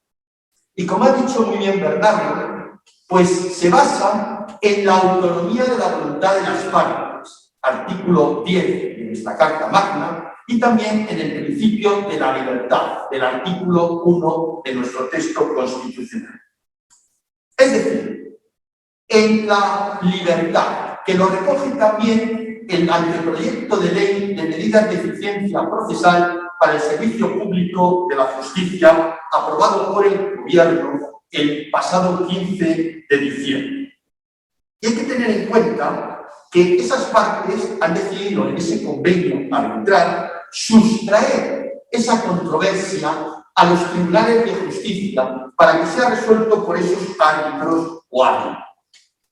Y como ha dicho muy bien Bernardo, pues se basa en la autonomía de la voluntad de las partes, artículo 10 de nuestra Carta Magna, y también en el principio de la libertad, del artículo 1 de nuestro texto constitucional. Es decir, en la libertad, que lo recoge también el anteproyecto de ley de medidas de eficiencia procesal para el servicio público de la justicia, aprobado por el Gobierno el pasado 15 de diciembre. Y hay que tener en cuenta que esas partes han decidido en ese convenio arbitral sustraer esa controversia a los tribunales de justicia para que sea resuelto por esos árbitros o árbitros.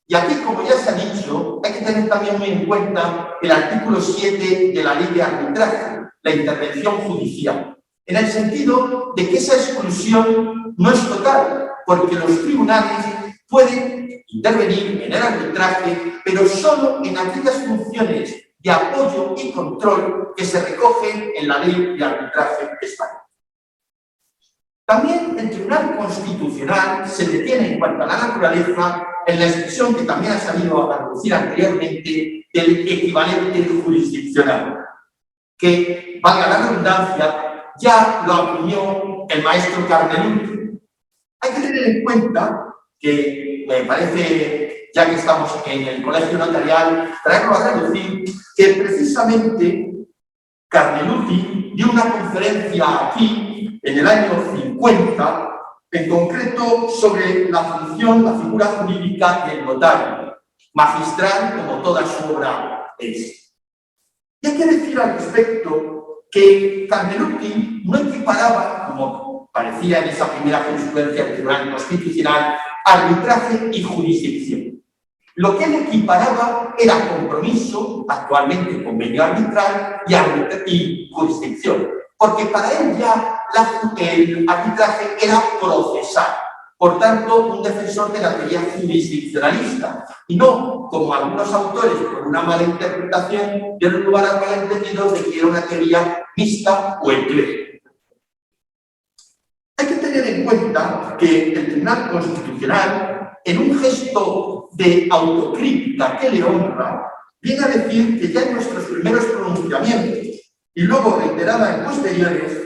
Y aquí, como ya se ha dicho, hay que tener también muy en cuenta el artículo 7 de la Ley de Arbitraje, la intervención judicial, en el sentido de que esa exclusión no es total, porque los tribunales pueden intervenir en el arbitraje, pero solo en aquellas funciones de apoyo y control que se recogen en la Ley de Arbitraje española. También el Tribunal Constitucional se detiene en cuanto a la naturaleza en la expresión que también ha salido a reducir anteriormente del equivalente jurisdiccional, que, valga la redundancia, ya lo acuñó el maestro Carneluti. Hay que tener en cuenta que, me parece, ya que estamos en el colegio notarial, traerlo a reducir que precisamente Carneluti dio una conferencia aquí en el año 50, en concreto sobre la función, la figura jurídica del notario, magistral como toda su obra es. Y hay que decir al respecto que Carneluti no equiparaba, como parecía en esa primera jurisprudencia del Tribunal Constitucional, arbitraje y jurisdicción. Lo que él equiparaba era compromiso, actualmente convenio arbitral, y jurisdicción, porque para él ya el arbitraje era procesal, por tanto, un defensor de la teoría jurisdiccionalista, y no, como algunos autores, por una mala interpretación, dieron lugar al malentendido de que era una teoría mixta o ecléctica. Hay que tener tener en cuenta que el Tribunal Constitucional, en un gesto de autocrítica que le honra, viene a decir que ya en nuestros primeros pronunciamientos y luego reiterada en posteriores,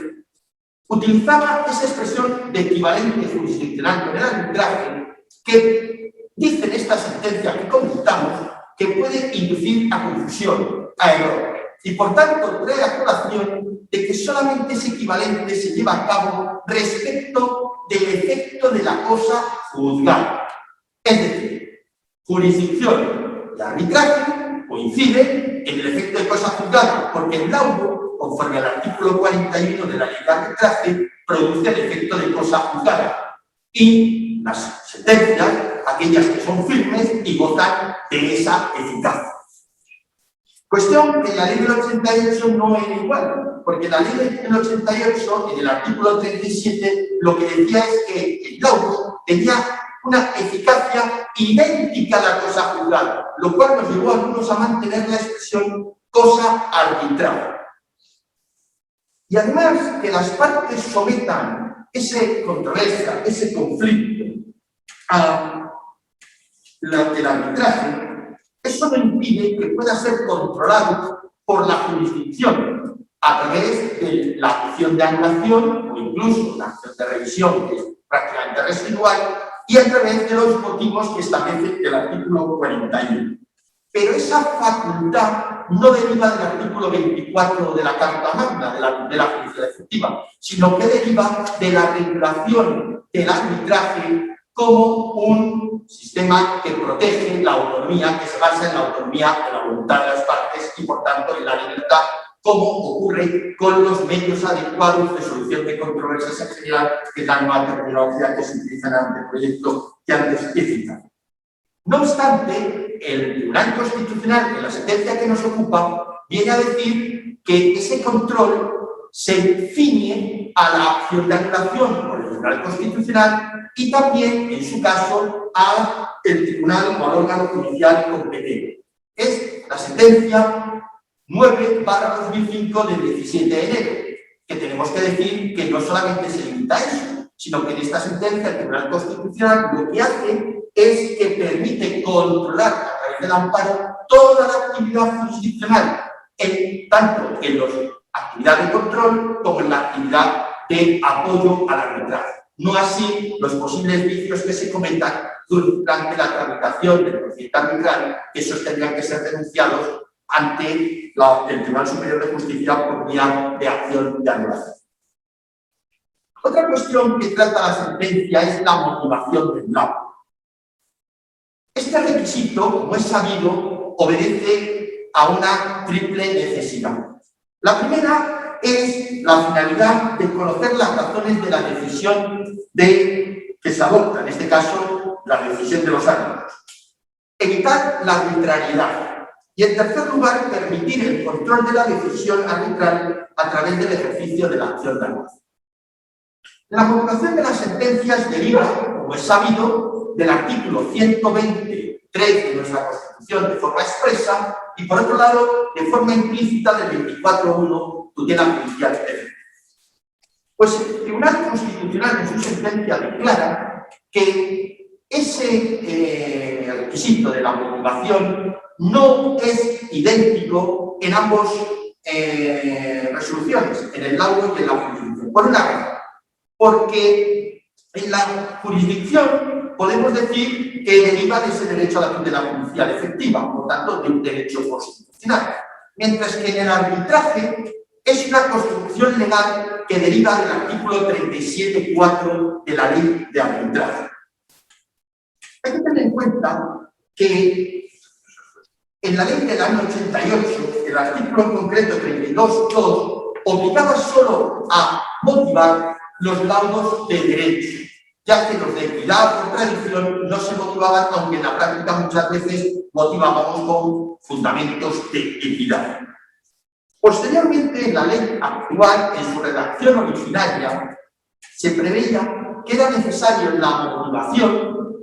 utilizaba esa expresión de equivalente jurisdiccional con el arbitraje que dice en esta sentencia que comentamos que puede inducir a confusión, a error, y por tanto trae a colación de que solamente ese equivalente se lleva a cabo respecto del efecto de la cosa juzgada. Es decir, jurisdicción y arbitraje coinciden en el efecto de cosa juzgada, porque el laudo, conforme al artículo 41 de la ley de arbitraje, produce el efecto de cosa juzgada. Y las sentencias, aquellas que son firmes y gozan de esa eficacia. Cuestión que en la ley del 88 no era igual, porque la ley del 88, en el artículo 37, lo que decía es que el laudo tenía una eficacia idéntica a la cosa juzgada, lo cual nos llevó a algunos a mantener la expresión cosa arbitraria. Y además que las partes sometan esa controversia, ese conflicto a el arbitraje, eso no impide que pueda ser controlado por la jurisdicción a través de la acción de anulación o incluso la acción de revisión, que es prácticamente residual, y a través de los motivos que establece el artículo 41. Pero esa facultad no deriva del artículo 24 de la Carta Magna, de la justicia efectiva, sino que deriva de la regulación del arbitraje como un sistema que protege la autonomía, que se basa en la autonomía de la voluntad de las partes y, por tanto, en la libertad, como ocurre con los medios adecuados de solución de controversias en general, que es la nueva terminología que se utiliza en el anteproyecto que antes he citado. No obstante, el Tribunal Constitucional, en la sentencia que nos ocupa, viene a decir que ese control se ciñe a la acción de anulación por el Tribunal Constitucional y también, en su caso, al Tribunal o al órgano judicial competente. Es la sentencia 9/2005 del 17 de enero, que tenemos que decir que no solamente se limita a eso, sino que en esta sentencia el Tribunal Constitucional lo que hace es que permite controlar a través del amparo toda la actividad jurisdiccional, tanto en la actividad de control como en la actividad de apoyo al arbitraje. No así los posibles vicios que se cometan durante la tramitación del procedimiento arbitral, que esos tendrían que ser denunciados ante el Tribunal Superior de Justicia por vía de acción de anulación. Otra cuestión que trata la sentencia es la motivación del laudo. Este requisito, como es sabido, obedece a una triple necesidad. La primera es la finalidad de conocer las razones de la decisión que se adopta, en este caso, la decisión de los árbitros. Evitar la arbitrariedad. Y, en tercer lugar, permitir el control de la decisión arbitral a través del ejercicio de la acción de anulación. La motivación de las sentencias deriva, como es sabido, del artículo 120.3 de nuestra Constitución de forma expresa y, por otro lado, de forma implícita del 24.1 tutela judicial efectiva. Pues el Tribunal Constitucional en su sentencia declara que ese requisito de la motivación no es idéntico en ambas resoluciones, en el laudo y en la jurisdicción. Por una razón, porque en la jurisdicción podemos decir que deriva de ese derecho a la tutela judicial efectiva, por tanto, de un derecho constitucional. Mientras que en el arbitraje es una construcción legal que deriva del artículo 37.4 de la ley de arbitraje. Hay que tener en cuenta que en la ley del año 88, el artículo en concreto 32.2 obligaba solo a motivar los laudos de derecho, ya que los de equidad o tradición no se motivaban, aunque en la práctica muchas veces motivábamos con fundamentos de equidad. Posteriormente, en la ley actual, en su redacción originaria, se preveía que era necesario la motivación,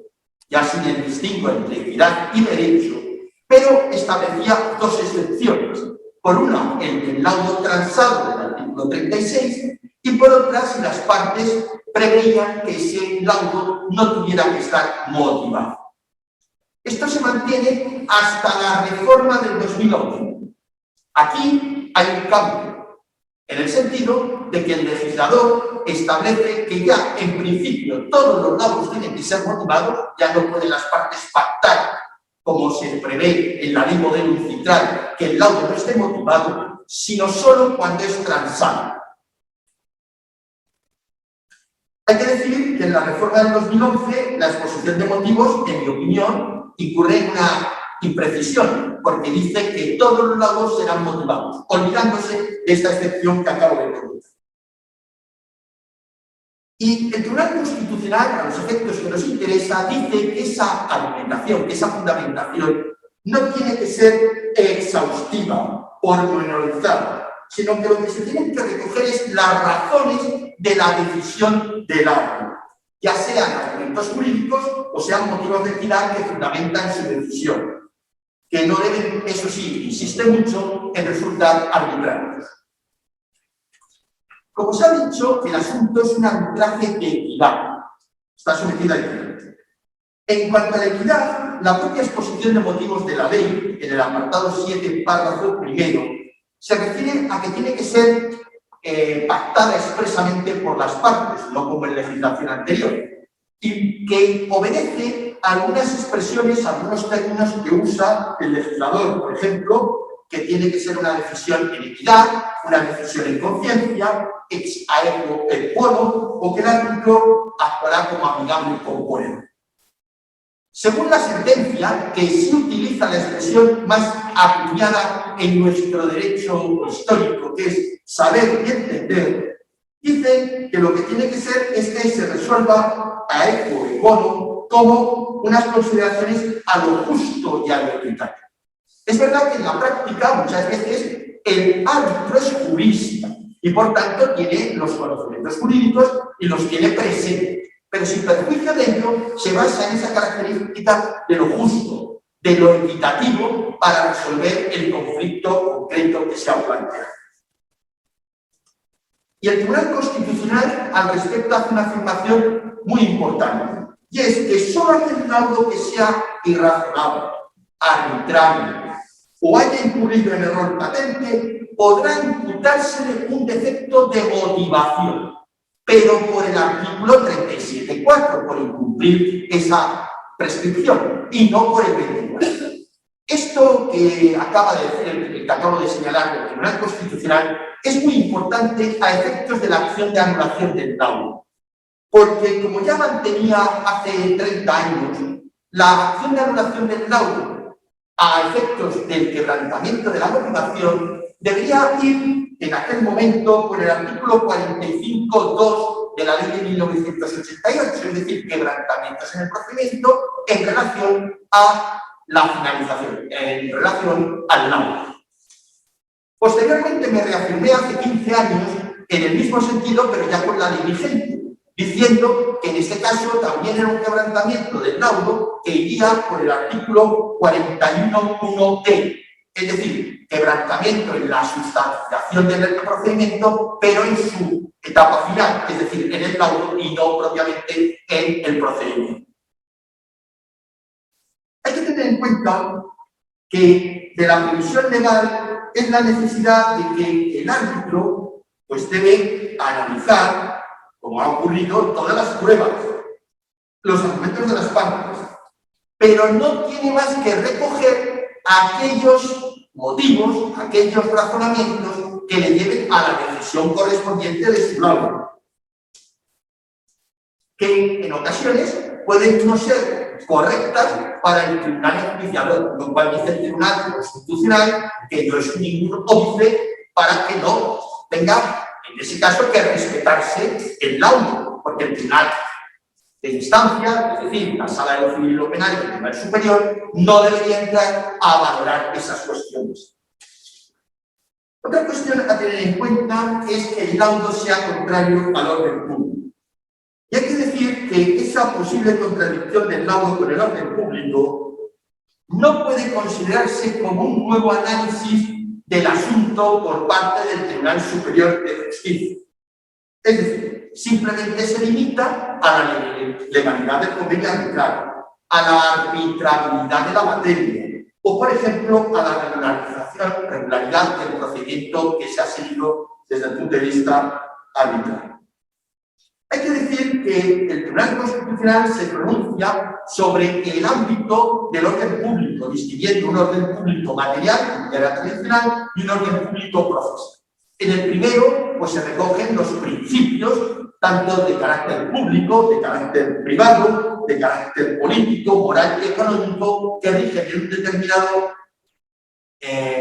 ya sin el distingo entre equidad y derecho, pero establecía dos excepciones. Por una, el del laudo transado del artículo 36, y por otra si las partes preveían que ese laudo no tuviera que estar motivado. Esto se mantiene hasta la reforma del 2011. Aquí hay un cambio, en el sentido de que el legislador establece que ya en principio todos los laudos tienen que ser motivados, ya no pueden las partes pactar, como se prevé en la ley modelo incitral, que el laudo no esté motivado, sino solo cuando es transado. Hay que decir que en la reforma del 2011 la exposición de motivos, en mi opinión, incurre en una imprecisión, porque dice que todos los laudos serán motivados, olvidándose de esta excepción que acabo de comentar. Y el Tribunal Constitucional, a los efectos que nos interesa, dice que esa argumentación, que esa fundamentación, no tiene que ser exhaustiva, pormenorizada, sino que lo que se tienen que recoger es las razones de la decisión del árbitro, ya sean argumentos jurídicos o sean motivos de equidad que fundamentan su decisión, que no deben, eso sí, insiste mucho, en resultar arbitrarios. Como se ha dicho, el asunto es un arbitraje de equidad, está sometido a equidad. En cuanto a la equidad, la propia exposición de motivos de la ley, en el apartado 7, párrafo primero, se refiere a que tiene que ser pactada expresamente por las partes, no como en legislación anterior, y que obedece a algunas expresiones, a algunos términos que usa el legislador, por ejemplo, que tiene que ser una decisión en equidad, una decisión en conciencia, ex aequo et bono, o que el árbitro actuará como amigable con bueno. Según la sentencia, que sí utiliza la expresión más acuñada en nuestro derecho histórico, que es saber y entender, dice que lo que tiene que ser es que se resuelva aequo et bono como unas consideraciones a lo justo y a lo equitativo. Es verdad que en la práctica muchas veces el árbitro es jurista y por tanto tiene los conocimientos jurídicos y los tiene presentes. Pero sin perjuicio de ello, se basa en esa característica de lo justo, de lo equitativo, para resolver el conflicto concreto que se ha planteado. Y el Tribunal Constitucional, al respecto, hace una afirmación muy importante, y es que solo aquel laudo que sea irrazonable, arbitrario, o haya incurrido en error patente, podrá imputársele un defecto de motivación, pero por el artículo 37.4, por incumplir esa prescripción, y no por el 24. Esto que acaba de decir, que acabo de señalar del Tribunal Constitucional, es muy importante a efectos de la acción de anulación del laudo, porque como ya mantenía hace 30 años, la acción de anulación del laudo a efectos del quebrantamiento de la motivación debería ir en aquel momento por el artículo 45.2 de la ley de 1988, es decir, quebrantamientos en el procedimiento en relación a la finalización, en relación al laudo. Posteriormente me reafirmé hace 15 años en el mismo sentido, pero ya con la ley vigente, diciendo que en este caso también era un quebrantamiento del laudo que iría por el artículo 41.1d, es decir, quebrantamiento en la sustanciación del procedimiento, pero en su etapa final, es decir, en el laudo y no propiamente en el procedimiento. Hay que tener en cuenta que de la previsión legal es la necesidad de que el árbitro pues debe analizar, como ha ocurrido, todas las pruebas, los argumentos de las partes, pero no tiene más que recoger aquellos motivos, aquellos razonamientos que le lleven a la decisión correspondiente de su laudo, que en ocasiones pueden no ser correctas para el tribunal enjuiciador, lo cual dice el Tribunal Constitucional que no es ningún óbice para que no tenga, en ese caso, que respetarse el laudo, porque el tribunal de instancia, es decir, la sala de lo civil y lo penal y el tribunal superior, no debería entrar a valorar esas cuestiones. Otra cuestión a tener en cuenta es que el laudo sea contrario al orden público. Y hay que decir que esa posible contradicción del laudo con el orden público no puede considerarse como un nuevo análisis del asunto por parte del Tribunal Superior de Justicia. Es decir, simplemente se limita a la legalidad del convenio arbitral, a la arbitrabilidad de la materia, o, por ejemplo, a la regularidad del procedimiento que se ha seguido desde el punto de vista arbitral. Hay que decir que el Tribunal Constitucional se pronuncia sobre el ámbito del orden público, distinguiendo un orden público material, que era tradicional, y un orden público procesal. En el primero, pues se recogen los principios, tanto de carácter público, de carácter privado, de carácter político, moral y económico, que rigen en un determinado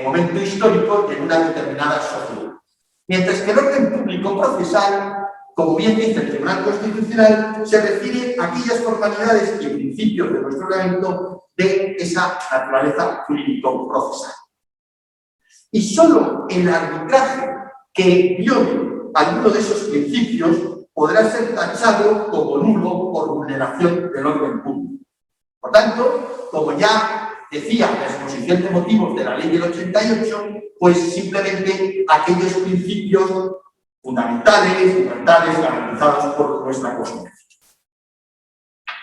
momento histórico y en una determinada sociedad. Mientras que el orden público procesal, como bien dice el Tribunal Constitucional, se refiere a aquellas formalidades y principios de nuestro ordenamiento de esa naturaleza jurídico-procesal. Y solo el arbitraje que viole alguno de esos principios podrá ser tachado como nulo por vulneración del orden público. Por tanto, como ya decía la exposición de motivos de la ley del 88, pues simplemente aquellos principios fundamentales, libertades garantizados por nuestra Constitución.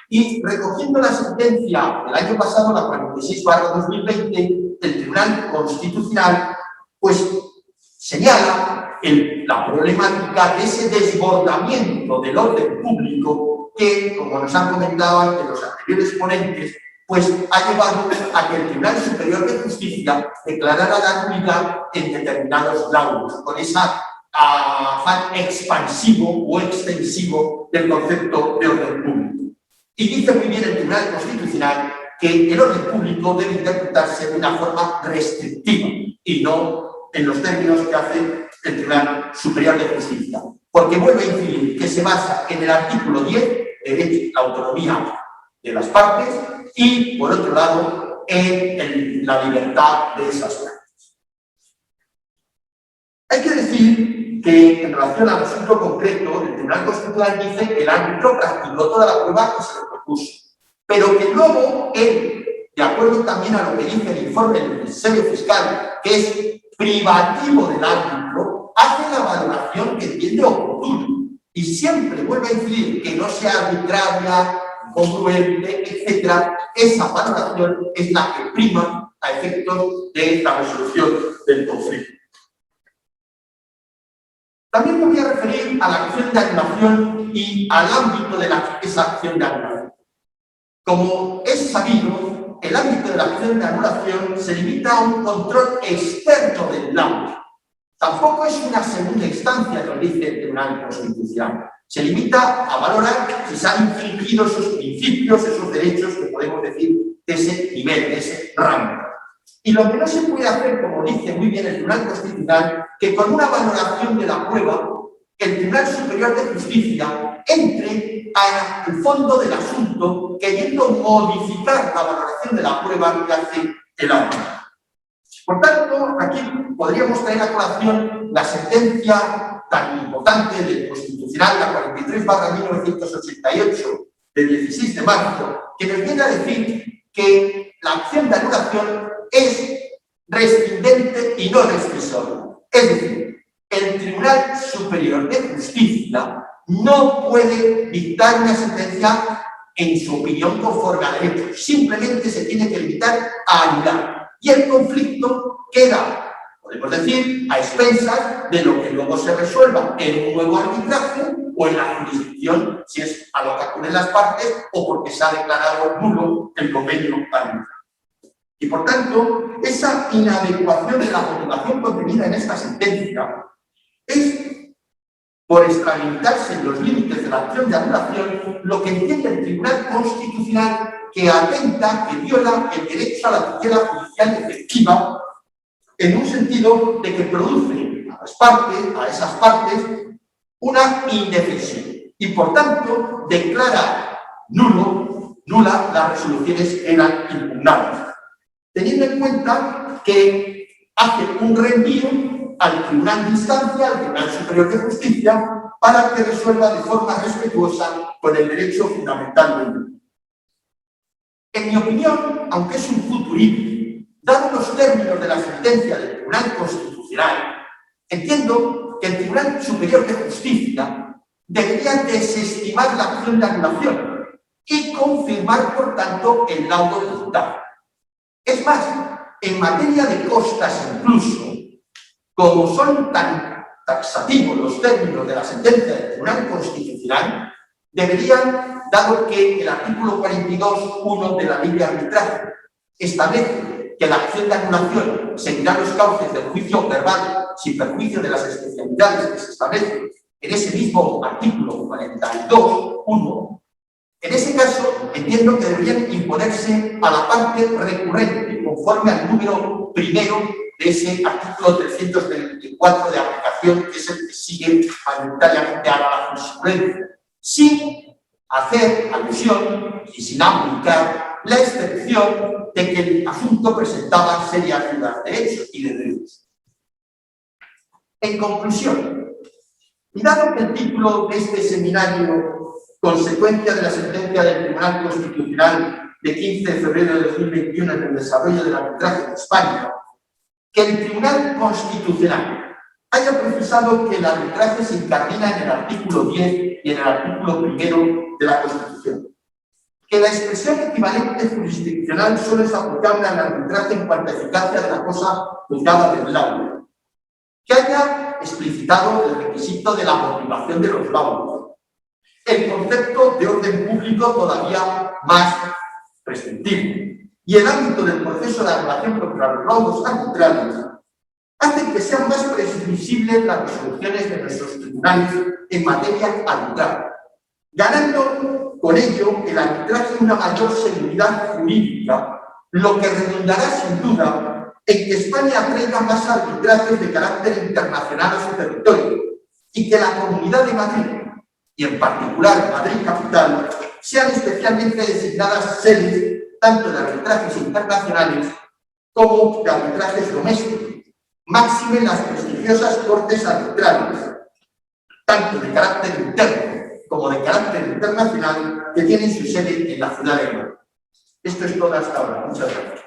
Y recogiendo la sentencia del año pasado, la 46/2020, el Tribunal Constitucional, pues señala la problemática de ese desbordamiento del orden público que, como nos han comentado antes los anteriores ponentes, pues ha llevado a que el Tribunal Superior de Justicia declarara la nulidad en determinados laudos, con esa afán expansivo o extensivo del concepto de orden público. Y dice muy bien el Tribunal Constitucional que el orden público debe interpretarse de una forma restrictiva y no en los términos que hace el Tribunal Superior de Justicia, porque vuelve a incidir que se basa en el artículo 10, derecho a la autonomía de las partes, y, por otro lado, en la libertad de esas partes. Hay que decir que, en relación al asunto concreto, el Tribunal Constitucional dice que el árbitro practicó toda la prueba que se le propuso, pero que luego él, de acuerdo también a lo que dice el informe del Ministerio Fiscal, que es privativo del árbitro, hace la valoración que entiende oportuna y siempre vuelve a incidir que no sea arbitraria, congruente, etc. Esa valoración es la que prima a efectos de la resolución del conflicto. También me voy a referir a la acción de anulación y al ámbito de esa acción de anulación. Como es sabido, el ámbito de la acción de anulación se limita a un control externo del laudo. Tampoco es una segunda instancia, lo dice el Tribunal Constitucional. Se limita a valorar si se han infringido esos principios, esos derechos que podemos decir de ese nivel, de ese rango. Y lo que no se puede hacer, como dice muy bien el Tribunal Constitucional, que con una valoración de la prueba, el Tribunal Superior de Justicia entre al fondo del asunto, queriendo modificar la valoración de la prueba que hace el árbitro. Por tanto, aquí podríamos traer a colación la sentencia tan importante del Constitucional, la 43/1988, del 16 de marzo, que nos viene a decir que la acción de anulación es rescindente y no rescisoria. Es decir, el Tribunal Superior de Justicia no puede dictar una sentencia en su opinión conforme a derecho. Simplemente se tiene que limitar a anular. Y el conflicto queda, podemos decir, a expensas de lo que luego se resuelva en un nuevo arbitraje o en la jurisdicción, si es a lo que acuden las partes o porque se ha declarado nulo el convenio arbitral. Y por tanto, esa inadecuación de la motivación contenida en esta sentencia es, por extralimitarse en los límites de la acción de anulación, lo que entiende el Tribunal Constitucional que atenta, que viola el derecho a la tutela judicial efectiva, en un sentido de que produce a las partes, a esas partes, una indefensión y, por tanto, declara nula las resoluciones que eran impugnables, teniendo en cuenta que hace un reenvío al Tribunal de Instancia, al Tribunal Superior de Justicia, para que resuelva de forma respetuosa con el derecho fundamental del mundo. En mi opinión, aunque es un futurismo, dados los términos de la sentencia del Tribunal Constitucional, entiendo que el Tribunal Superior de Justicia debería desestimar la acción de anulación y confirmar, por tanto, el laudo tributario. Es más, en materia de costas incluso, como son tan taxativos los términos de la sentencia del Tribunal Constitucional, deberían, dado que el artículo 42.1 de la Ley de Arbitraje establece que la acción de anulación seguirá los cauces del juicio verbal sin perjuicio de las especialidades que se establecen en ese mismo artículo 42.1, en ese caso entiendo que deberían imponerse a la parte recurrente, conforme al número primero de ese artículo 324 de aplicación, que es el que sigue mayoritariamente a la jurisprudencia, sin hacer alusión y sin aplicar la excepción de que el asunto presentaba serias dudas de hechos y de derechos. En conclusión, y dado que el título de este seminario, consecuencia de la sentencia del Tribunal Constitucional de 15 de febrero de 2021 en el desarrollo del arbitraje en España, que el Tribunal Constitucional haya precisado que el arbitraje se incardina en el artículo 10 y en el artículo 1 de la Constitución, que la expresión equivalente jurisdiccional solo es aplicable al arbitraje en cuanto a eficacia de la cosa juzgada del laudo, que haya explicitado el requisito de la motivación de los laudos, el concepto de orden público todavía más prescriptivo y el ámbito del proceso de anulación contra los laudos arbitrarios, hacen que sean más previsibles las resoluciones de nuestros tribunales en materia arbitral, ganando con ello el arbitraje una mayor seguridad jurídica, lo que redundará sin duda en que España atraiga más arbitrajes de carácter internacional a su territorio y que la Comunidad de Madrid, y en particular Madrid Capital, sean especialmente designadas sedes tanto de arbitrajes internacionales como de arbitrajes domésticos, máxime las prestigiosas cortes arbitrales, tanto de carácter interno como de carácter internacional, que tienen su sede en la ciudad de Madrid. Esto es todo hasta ahora. Muchas gracias.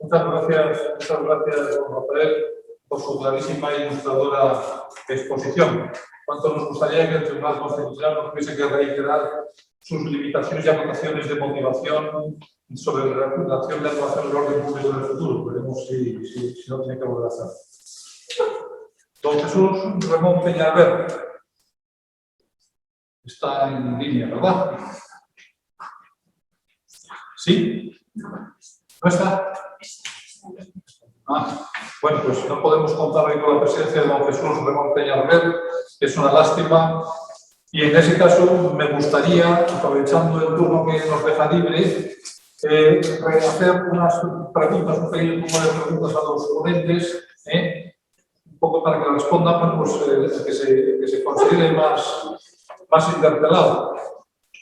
Muchas gracias, don Rafael, por su clarísima e ilustradora exposición. Cuánto nos gustaría que el Tribunal Constitucional no tuviese que reiterar sus limitaciones y anotaciones de motivación sobre la acción de actuación del orden público en el futuro. Veremos si no tiene que volver a hacer. Don Jesús Ramón Peñalver está en línea, ¿verdad? ¿Sí? ¿No está? Bueno, pues no podemos contar hoy con la presencia de don Jesús Ramón Peñalver, que es una lástima, y en ese caso me gustaría, aprovechando el turno que nos deja libre, hacer unas preguntas, un pequeño grupo de preguntas a los ponentes, un poco para que respondan, pues, que se considere más interpelado.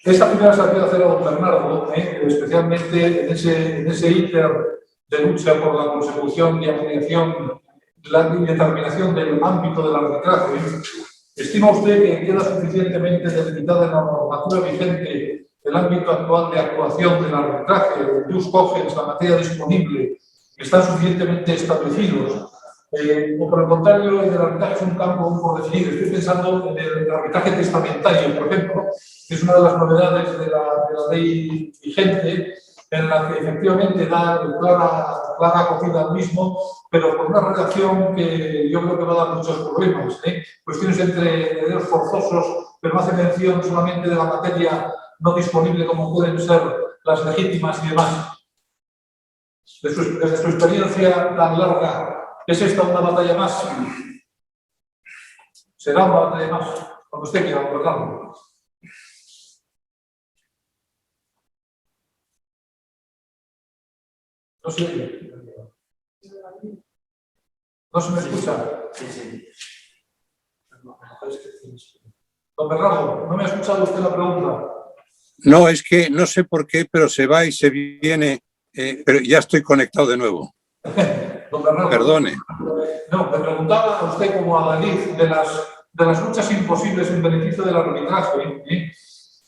Esta primera se la quiero hacer a don Bernardo, especialmente en ese íter de lucha por la consecución y ampliación, la determinación del ámbito del arbitraje. ¿Estima usted que queda suficientemente delimitada en la normativa vigente el ámbito actual de actuación del arbitraje, el jus cogens, la materia disponible, que están suficientemente establecidos? O por el contrario, el arbitraje es un campo por definir. Estoy pensando en el arbitraje testamentario, por ejemplo, que es una de las novedades de la ley vigente, en la que efectivamente da clara acogida al mismo, pero con una redacción que yo creo que va a dar muchos problemas. Cuestiones entre herederos forzosos, pero no hace mención solamente de la materia no disponible como pueden ser las legítimas y demás. Desde su experiencia tan larga, ¿es esta una batalla más? ¿Será una batalla más? Cuando usted quiera abordarlo. No sé. ¿No se me escucha? Sí. Don Bernardo, ¿no me ha escuchado usted la pregunta? No, es que no sé por qué, pero se va y se viene, pero ya estoy conectado de nuevo. Don Bernardo, perdone. No, me preguntaba a usted como adalid de las luchas imposibles en beneficio del arbitraje.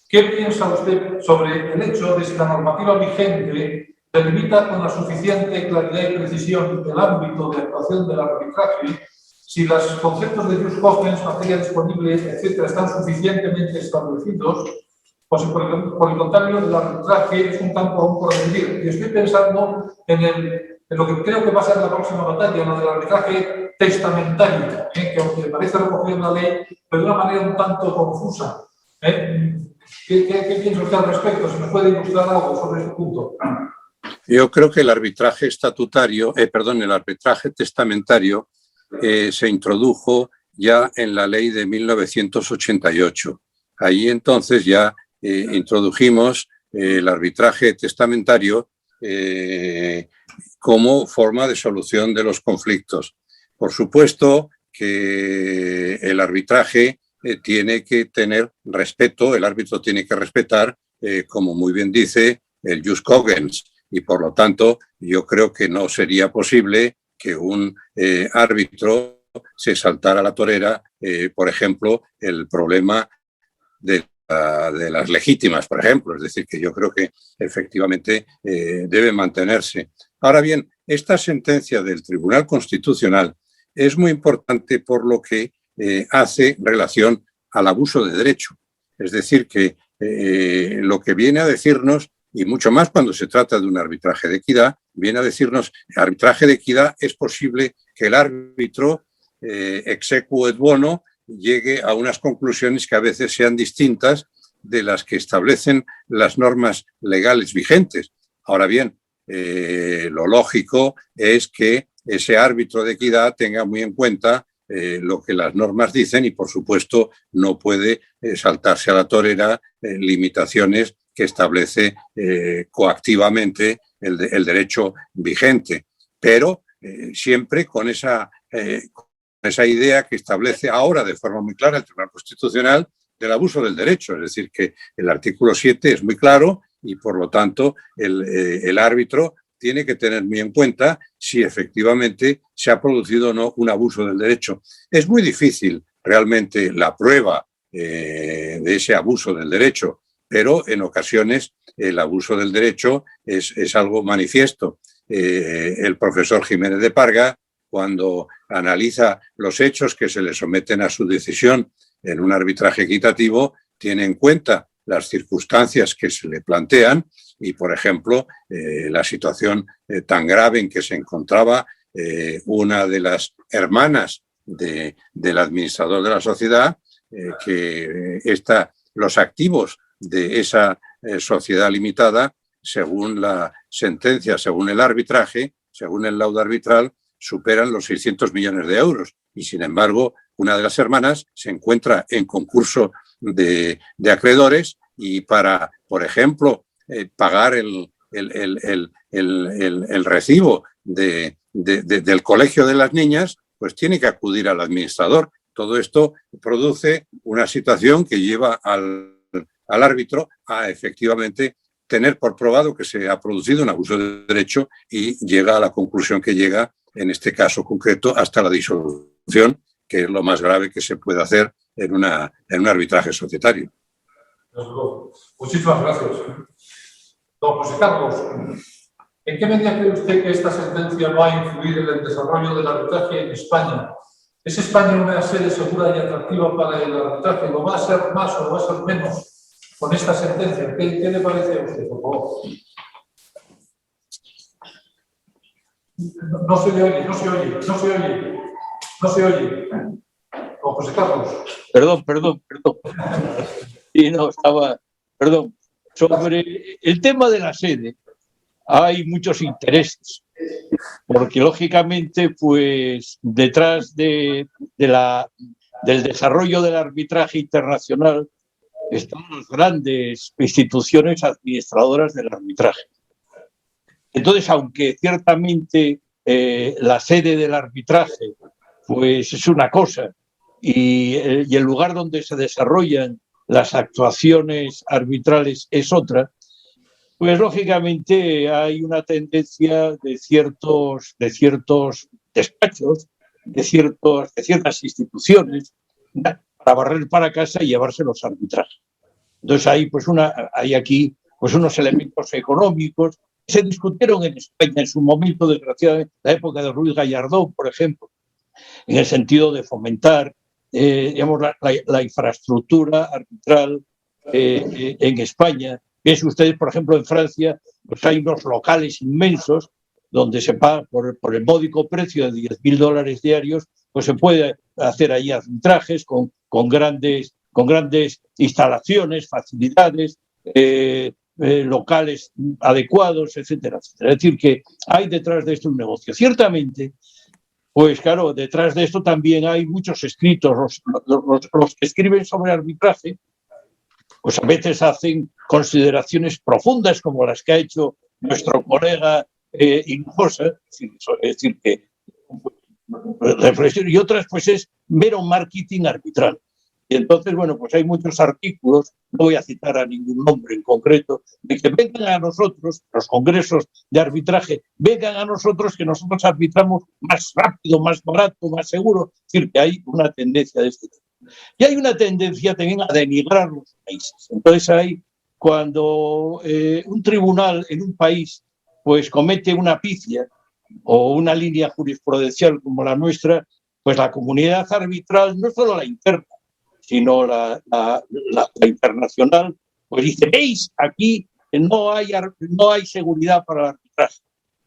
¿Qué piensa usted sobre el hecho de si la normativa vigente delimita con la suficiente claridad y precisión el ámbito de actuación del arbitraje, si los conceptos de jus cogens, materia disponible, etcétera, están suficientemente establecidos, pues por el contrario, el arbitraje es un campo aún por decidir. Y estoy pensando en lo que creo que va a ser la próxima batalla, lo del arbitraje testamentario, que aunque parece recogido en la ley, pero de una manera un tanto confusa. ¿Qué piensa usted al respecto? ¿Se me puede ilustrar algo sobre este punto? Yo creo que el arbitraje el arbitraje testamentario se introdujo ya en la ley de 1988. Ahí entonces ya introdujimos el arbitraje testamentario como forma de solución de los conflictos. Por supuesto que el arbitraje tiene que tener respeto, el árbitro tiene que respetar, como muy bien dice, el jus cogens, y por lo tanto yo creo que no sería posible que un árbitro se saltara a la torera, por ejemplo, el problema de las legítimas, por ejemplo. Es decir, que yo creo que efectivamente debe mantenerse. Ahora bien, esta sentencia del Tribunal Constitucional es muy importante por lo que hace relación al abuso de derecho. Es decir, que lo que viene a decirnos, y mucho más cuando se trata de un arbitraje de equidad, viene a decirnos, arbitraje de equidad es posible que el árbitro exequo et bono llegue a unas conclusiones que a veces sean distintas de las que establecen las normas legales vigentes. Ahora bien, lo lógico es que ese árbitro de equidad tenga muy en cuenta lo que las normas dicen y, por supuesto, no puede saltarse a la torera limitaciones que establece coactivamente el derecho vigente, pero siempre con esa idea que establece ahora de forma muy clara el Tribunal Constitucional del abuso del derecho. Es decir, que el artículo 7 es muy claro y, por lo tanto, el árbitro tiene que tener muy en cuenta si efectivamente se ha producido o no un abuso del derecho. Es muy difícil realmente la prueba de ese abuso del derecho, pero en ocasiones el abuso del derecho es algo manifiesto. El profesor Jiménez de Parga, cuando analiza los hechos que se le someten a su decisión en un arbitraje equitativo, tiene en cuenta las circunstancias que se le plantean y, por ejemplo, la situación tan grave en que se encontraba una de las hermanas del administrador de la sociedad, que los activos de esa sociedad limitada, según la sentencia, según el arbitraje, según el laudo arbitral, superan los 600 millones de euros. Y, sin embargo, una de las hermanas se encuentra en concurso de acreedores y para, por ejemplo, pagar el recibo del colegio de las niñas, pues tiene que acudir al administrador. Todo esto produce una situación que lleva al árbitro a efectivamente tener por probado que se ha producido un abuso de derecho y llega a la conclusión que llega, en este caso concreto, hasta la disolución, que es lo más grave que se puede hacer en un arbitraje societario. Muchísimas gracias. Don José Carlos, ¿en qué medida cree usted que esta sentencia va a influir en el desarrollo del arbitraje en España? ¿Es España una sede segura y atractiva para el arbitraje? ¿Lo va a ser más o lo va a ser menos con esta sentencia? ¿Qué le parece a usted, por favor? No se oye. Don José Carlos. Perdón. Sí, no, perdón. Sobre el tema de la sede, hay muchos intereses, porque lógicamente, pues detrás del desarrollo del arbitraje internacional están las grandes instituciones administradoras del arbitraje. Entonces, aunque ciertamente la sede del arbitraje pues es una cosa y el lugar donde se desarrollan las actuaciones arbitrales es otra, pues lógicamente hay una tendencia de ciertos despachos, de ciertas instituciones, para barrer para casa y llevarse los arbitrajes. Entonces hay aquí pues unos elementos económicos que se discutieron en España en su momento, desgraciadamente, la época de Ruiz Gallardón, por ejemplo. en el sentido de fomentar digamos, la infraestructura arbitral en España. Piensen ustedes, por ejemplo, en Francia, pues hay unos locales inmensos donde se paga por el módico precio de $10.000 diarios, pues se puede hacer ahí arbitrajes con grandes instalaciones, facilidades, locales adecuados, etcétera, etcétera. Es decir, que hay detrás de esto un negocio. Ciertamente, pues claro, detrás de esto también hay muchos escritos. Los que escriben sobre arbitraje, pues a veces hacen consideraciones profundas como las que ha hecho nuestro colega Hinojosa, es decir, que reflexión, y otras pues es mero marketing arbitral. Y entonces, bueno, pues hay muchos artículos, no voy a citar a ningún nombre en concreto, de que vengan a nosotros, los congresos de arbitraje, vengan a nosotros que nosotros arbitramos más rápido, más barato, más seguro. Es decir, que hay una tendencia de este tipo. Y hay una tendencia también a denigrar los países. Entonces hay, cuando un tribunal en un país pues comete una pifia o una línea jurisprudencial como la nuestra, pues la comunidad arbitral, no solo la interna, sino la internacional, pues dice, veis, aquí no hay seguridad para el arbitraje.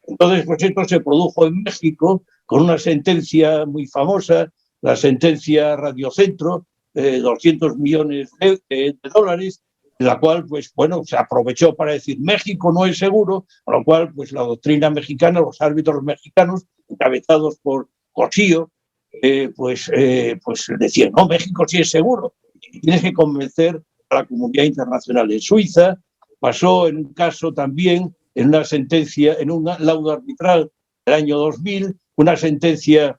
Entonces, pues esto se produjo en México con una sentencia muy famosa, la sentencia Radiocentro, 200 millones de dólares, en la cual, pues bueno, se aprovechó para decir México no es seguro, con lo cual, pues la doctrina mexicana, los árbitros mexicanos, encabezados por Cosío, pues decían, no, México sí es seguro. Y tienes que convencer a la comunidad internacional. En Suiza pasó en un caso también, en una sentencia, en un laudo arbitral del año 2000, una sentencia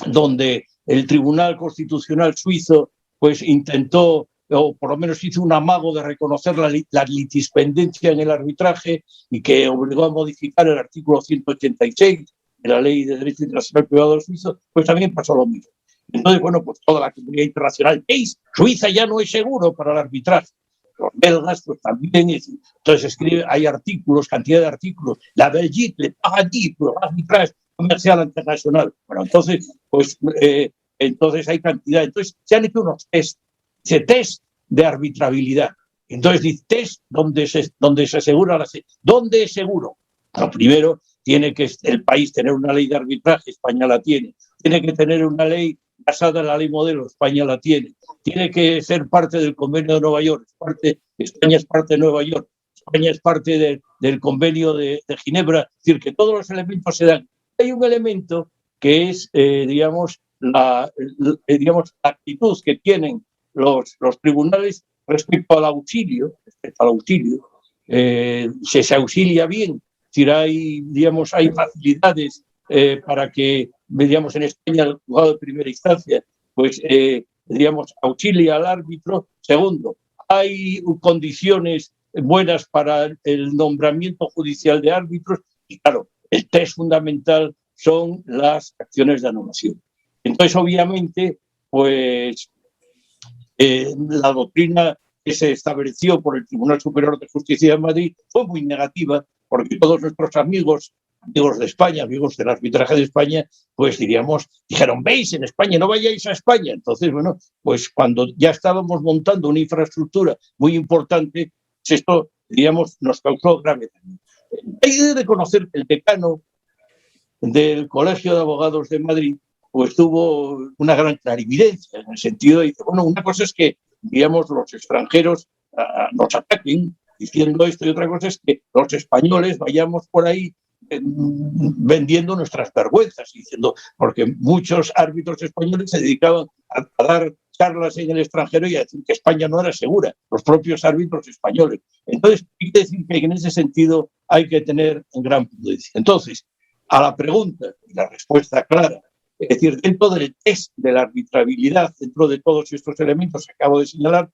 donde el Tribunal Constitucional suizo pues intentó, o por lo menos hizo un amago de reconocer la litispendencia en el arbitraje y que obligó a modificar el artículo 186 de la Ley de Derecho Internacional Privado suizo, pues también pasó lo mismo. Entonces, bueno, pues toda la comunidad internacional, ¿veis? Suiza ya no es seguro para el arbitraje. Los belgas, pues también. Entonces hay artículos, cantidad de artículos. La Belgique, le paradis pour l'arbitrage comercial internacional. Bueno, entonces, pues, entonces hay cantidad. Entonces, se han hecho unos test. Dice test de arbitrabilidad. Entonces, dice test donde se asegura ¿dónde es seguro? Lo primero, tiene que el país tener una ley de arbitraje, España la tiene. Tiene que tener una ley basada en la ley modelo, España la tiene. Tiene que ser parte del Convenio de Nueva York. España es parte de Nueva York. España es parte del Convenio de Ginebra. Es decir, que todos los elementos se dan. Hay un elemento que es, digamos, la actitud que tienen los tribunales respecto al auxilio. Se auxilia bien. Es decir, hay facilidades para que, digamos, en España el juzgado de primera instancia, pues, auxilia al árbitro. Segundo, hay condiciones buenas para el nombramiento judicial de árbitros y, claro, el test fundamental son las acciones de anulación. Entonces, obviamente, pues, la doctrina que se estableció por el Tribunal Superior de Justicia de Madrid fue muy negativa, porque todos nuestros amigos de España, amigos del arbitraje de España, pues dijeron, veis, en España, no vayáis a España. Entonces, bueno, pues cuando ya estábamos montando una infraestructura muy importante, pues esto, nos causó grave daño. Hay que reconocer que el decano del Colegio de Abogados de Madrid pues tuvo una gran clarividencia, en el sentido de, bueno, una cosa es que, los extranjeros nos ataquen diciendo esto, y otra cosa es que los españoles vayamos por ahí vendiendo nuestras vergüenzas, diciendo, porque muchos árbitros españoles se dedicaban a dar charlas en el extranjero y a decir que España no era segura, los propios árbitros españoles. Entonces, hay que decir que en ese sentido hay que tener gran prudencia. Entonces, a la pregunta y la respuesta clara, es decir, dentro del test de la arbitrabilidad, dentro de todos estos elementos que acabo de señalar,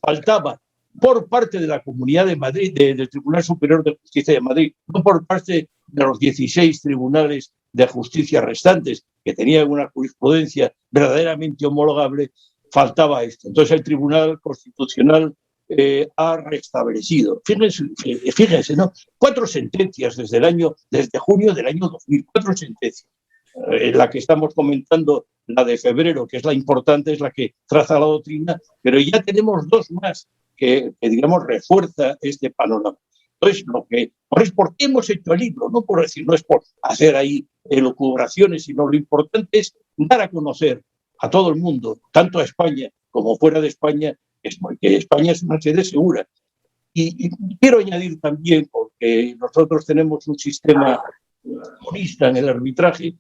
faltaba por parte de la Comunidad de Madrid, del Tribunal Superior de Justicia de Madrid, no por parte de los 16 tribunales de justicia restantes, que tenían una jurisprudencia verdaderamente homologable, faltaba esto. Entonces el Tribunal Constitucional ha restablecido, fíjense, ¿no? 4 sentencias desde junio del año 2000, 4 sentencias. la que estamos comentando, la de febrero, que es la importante, es la que traza la doctrina, pero ya tenemos dos más que digamos, refuerza este panorama. Entonces, ¿por qué hemos hecho el libro? No por decir, no es por hacer ahí elucubraciones, sino lo importante es dar a conocer a todo el mundo, tanto a España como fuera de España, que España es una sede segura. Y quiero añadir también, porque nosotros tenemos un sistema monista en el arbitraje,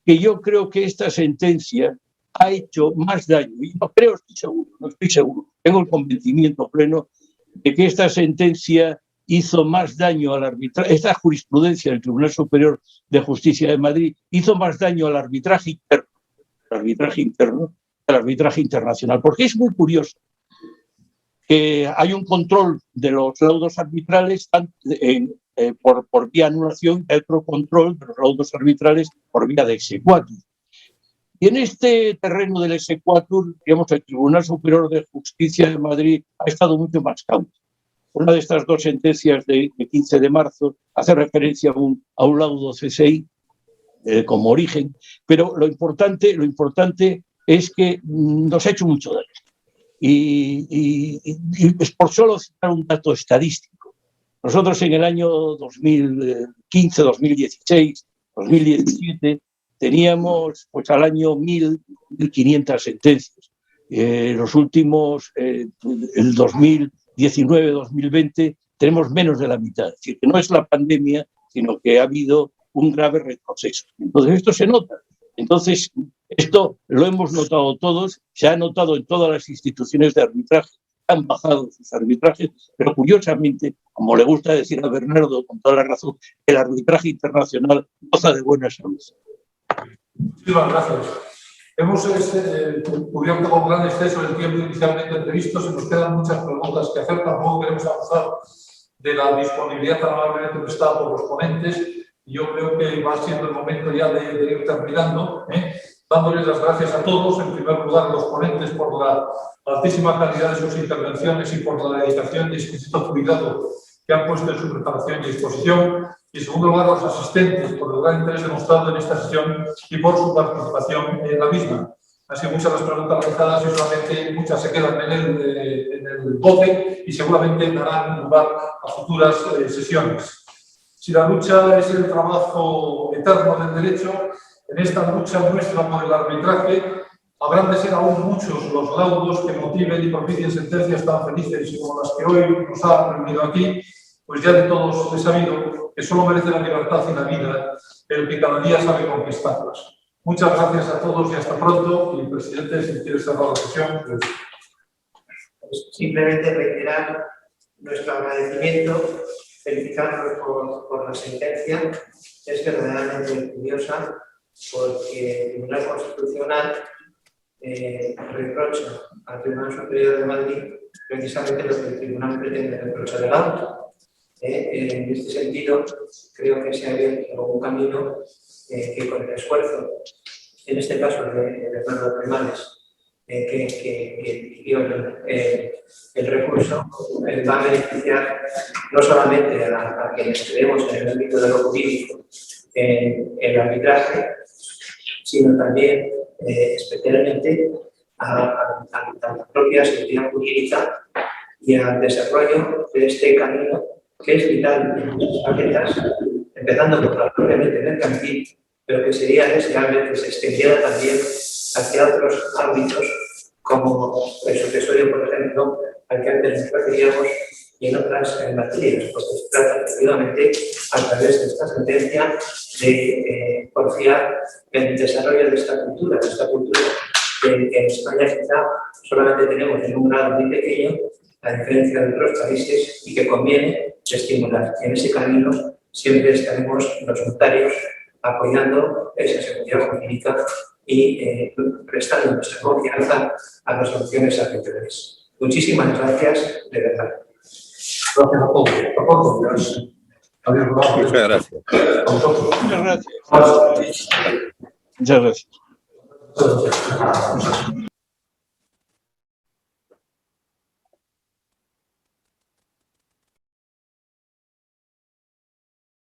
que yo creo que esta sentencia ha hecho más daño, y no creo, no estoy seguro, tengo el convencimiento pleno de que esta sentencia hizo más daño al arbitraje, esta jurisprudencia del Tribunal Superior de Justicia de Madrid hizo más daño al arbitraje interno, al arbitraje internacional, porque es muy curioso que hay un control de los laudos arbitrales por vía anulación y otro control de los laudos arbitrales por vía de exequatur. Y en este terreno del exequatur, digamos, el Tribunal Superior de Justicia de Madrid ha estado mucho más cauto. Una de estas dos sentencias de 15 de marzo hace referencia a un laudo CSI como origen, pero lo importante es que nos ha hecho mucho daño. Y es por solo citar un dato estadístico. Nosotros en el año 2015, 2016, 2017 teníamos pues al año 1.500 sentencias. Los últimos, el 2019-2020, tenemos menos de la mitad. Es decir, que no es la pandemia, sino que ha habido un grave retroceso. Entonces, esto se nota. Entonces, esto lo hemos notado todos, se ha notado en todas las instituciones de arbitraje, han bajado sus arbitrajes, pero curiosamente, como le gusta decir a Bernardo, con toda la razón, el arbitraje internacional goza de buena salud. Muchísimas gracias. Hemos cubierto con gran exceso el tiempo inicialmente previsto, se nos quedan muchas preguntas que hacer, tampoco queremos abusar de la disponibilidad tan amablemente prestada por los ponentes, y yo creo que va siendo el momento ya de ir terminando, dándoles las gracias a todos, en primer lugar a los ponentes por la altísima calidad de sus intervenciones y por la dedicación y exquisito cuidado que han puesto en su preparación y exposición, y en segundo lugar a los asistentes por el gran interés demostrado en esta sesión y por su participación en la misma. Han sido muchas las preguntas realizadas y solamente muchas se quedan en el bote y seguramente darán lugar a futuras sesiones. Si la lucha es el trabajo eterno del derecho, en esta lucha nuestra por el arbitraje habrán de ser aún muchos los laudos que motiven y propicien sentencias tan felices como las que hoy nos ha reunido aquí, pues ya de todos he sabido que solo merece la libertad y la vida el que cada día sabe conquistarlas. Muchas gracias a todos y hasta pronto. Y, presidente, si quiere cerrar la sesión. Pues simplemente reiterar nuestro agradecimiento, felicitarnos por la sentencia. Es verdaderamente curiosa porque el Tribunal Constitucional reprocha al Tribunal Superior de Madrid precisamente lo que el Tribunal pretende reprochar al auto. En este sentido, creo que se ha abierto un camino que con el esfuerzo, en este caso de Bernardo Cremades, que dio el recurso, va a beneficiar no solamente a quienes creemos en el ámbito de lo jurídico, en el arbitraje, sino también especialmente a la propia seguridad jurídica y al desarrollo de este camino que es vital en muchas facetas, empezando por la propiamente mercantil, pero que sería deseable que se extendiera también hacia otros ámbitos, como el sucesorio, por ejemplo, al que antes nos referíamos, y en otras materias, porque se trata efectivamente, a través de esta sentencia, de porfiar el desarrollo de esta cultura que en España quizá solamente tenemos en un grado muy pequeño, a diferencia de otros países, y que conviene estimular. Y en ese camino siempre estaremos los notarios apoyando esa seguridad jurídica y prestando nuestra confianza a las soluciones arbitrales. Muchísimas gracias, de verdad. Gracias a todos. Muchas gracias. Muchas gracias. Muchas gracias. Muchas gracias.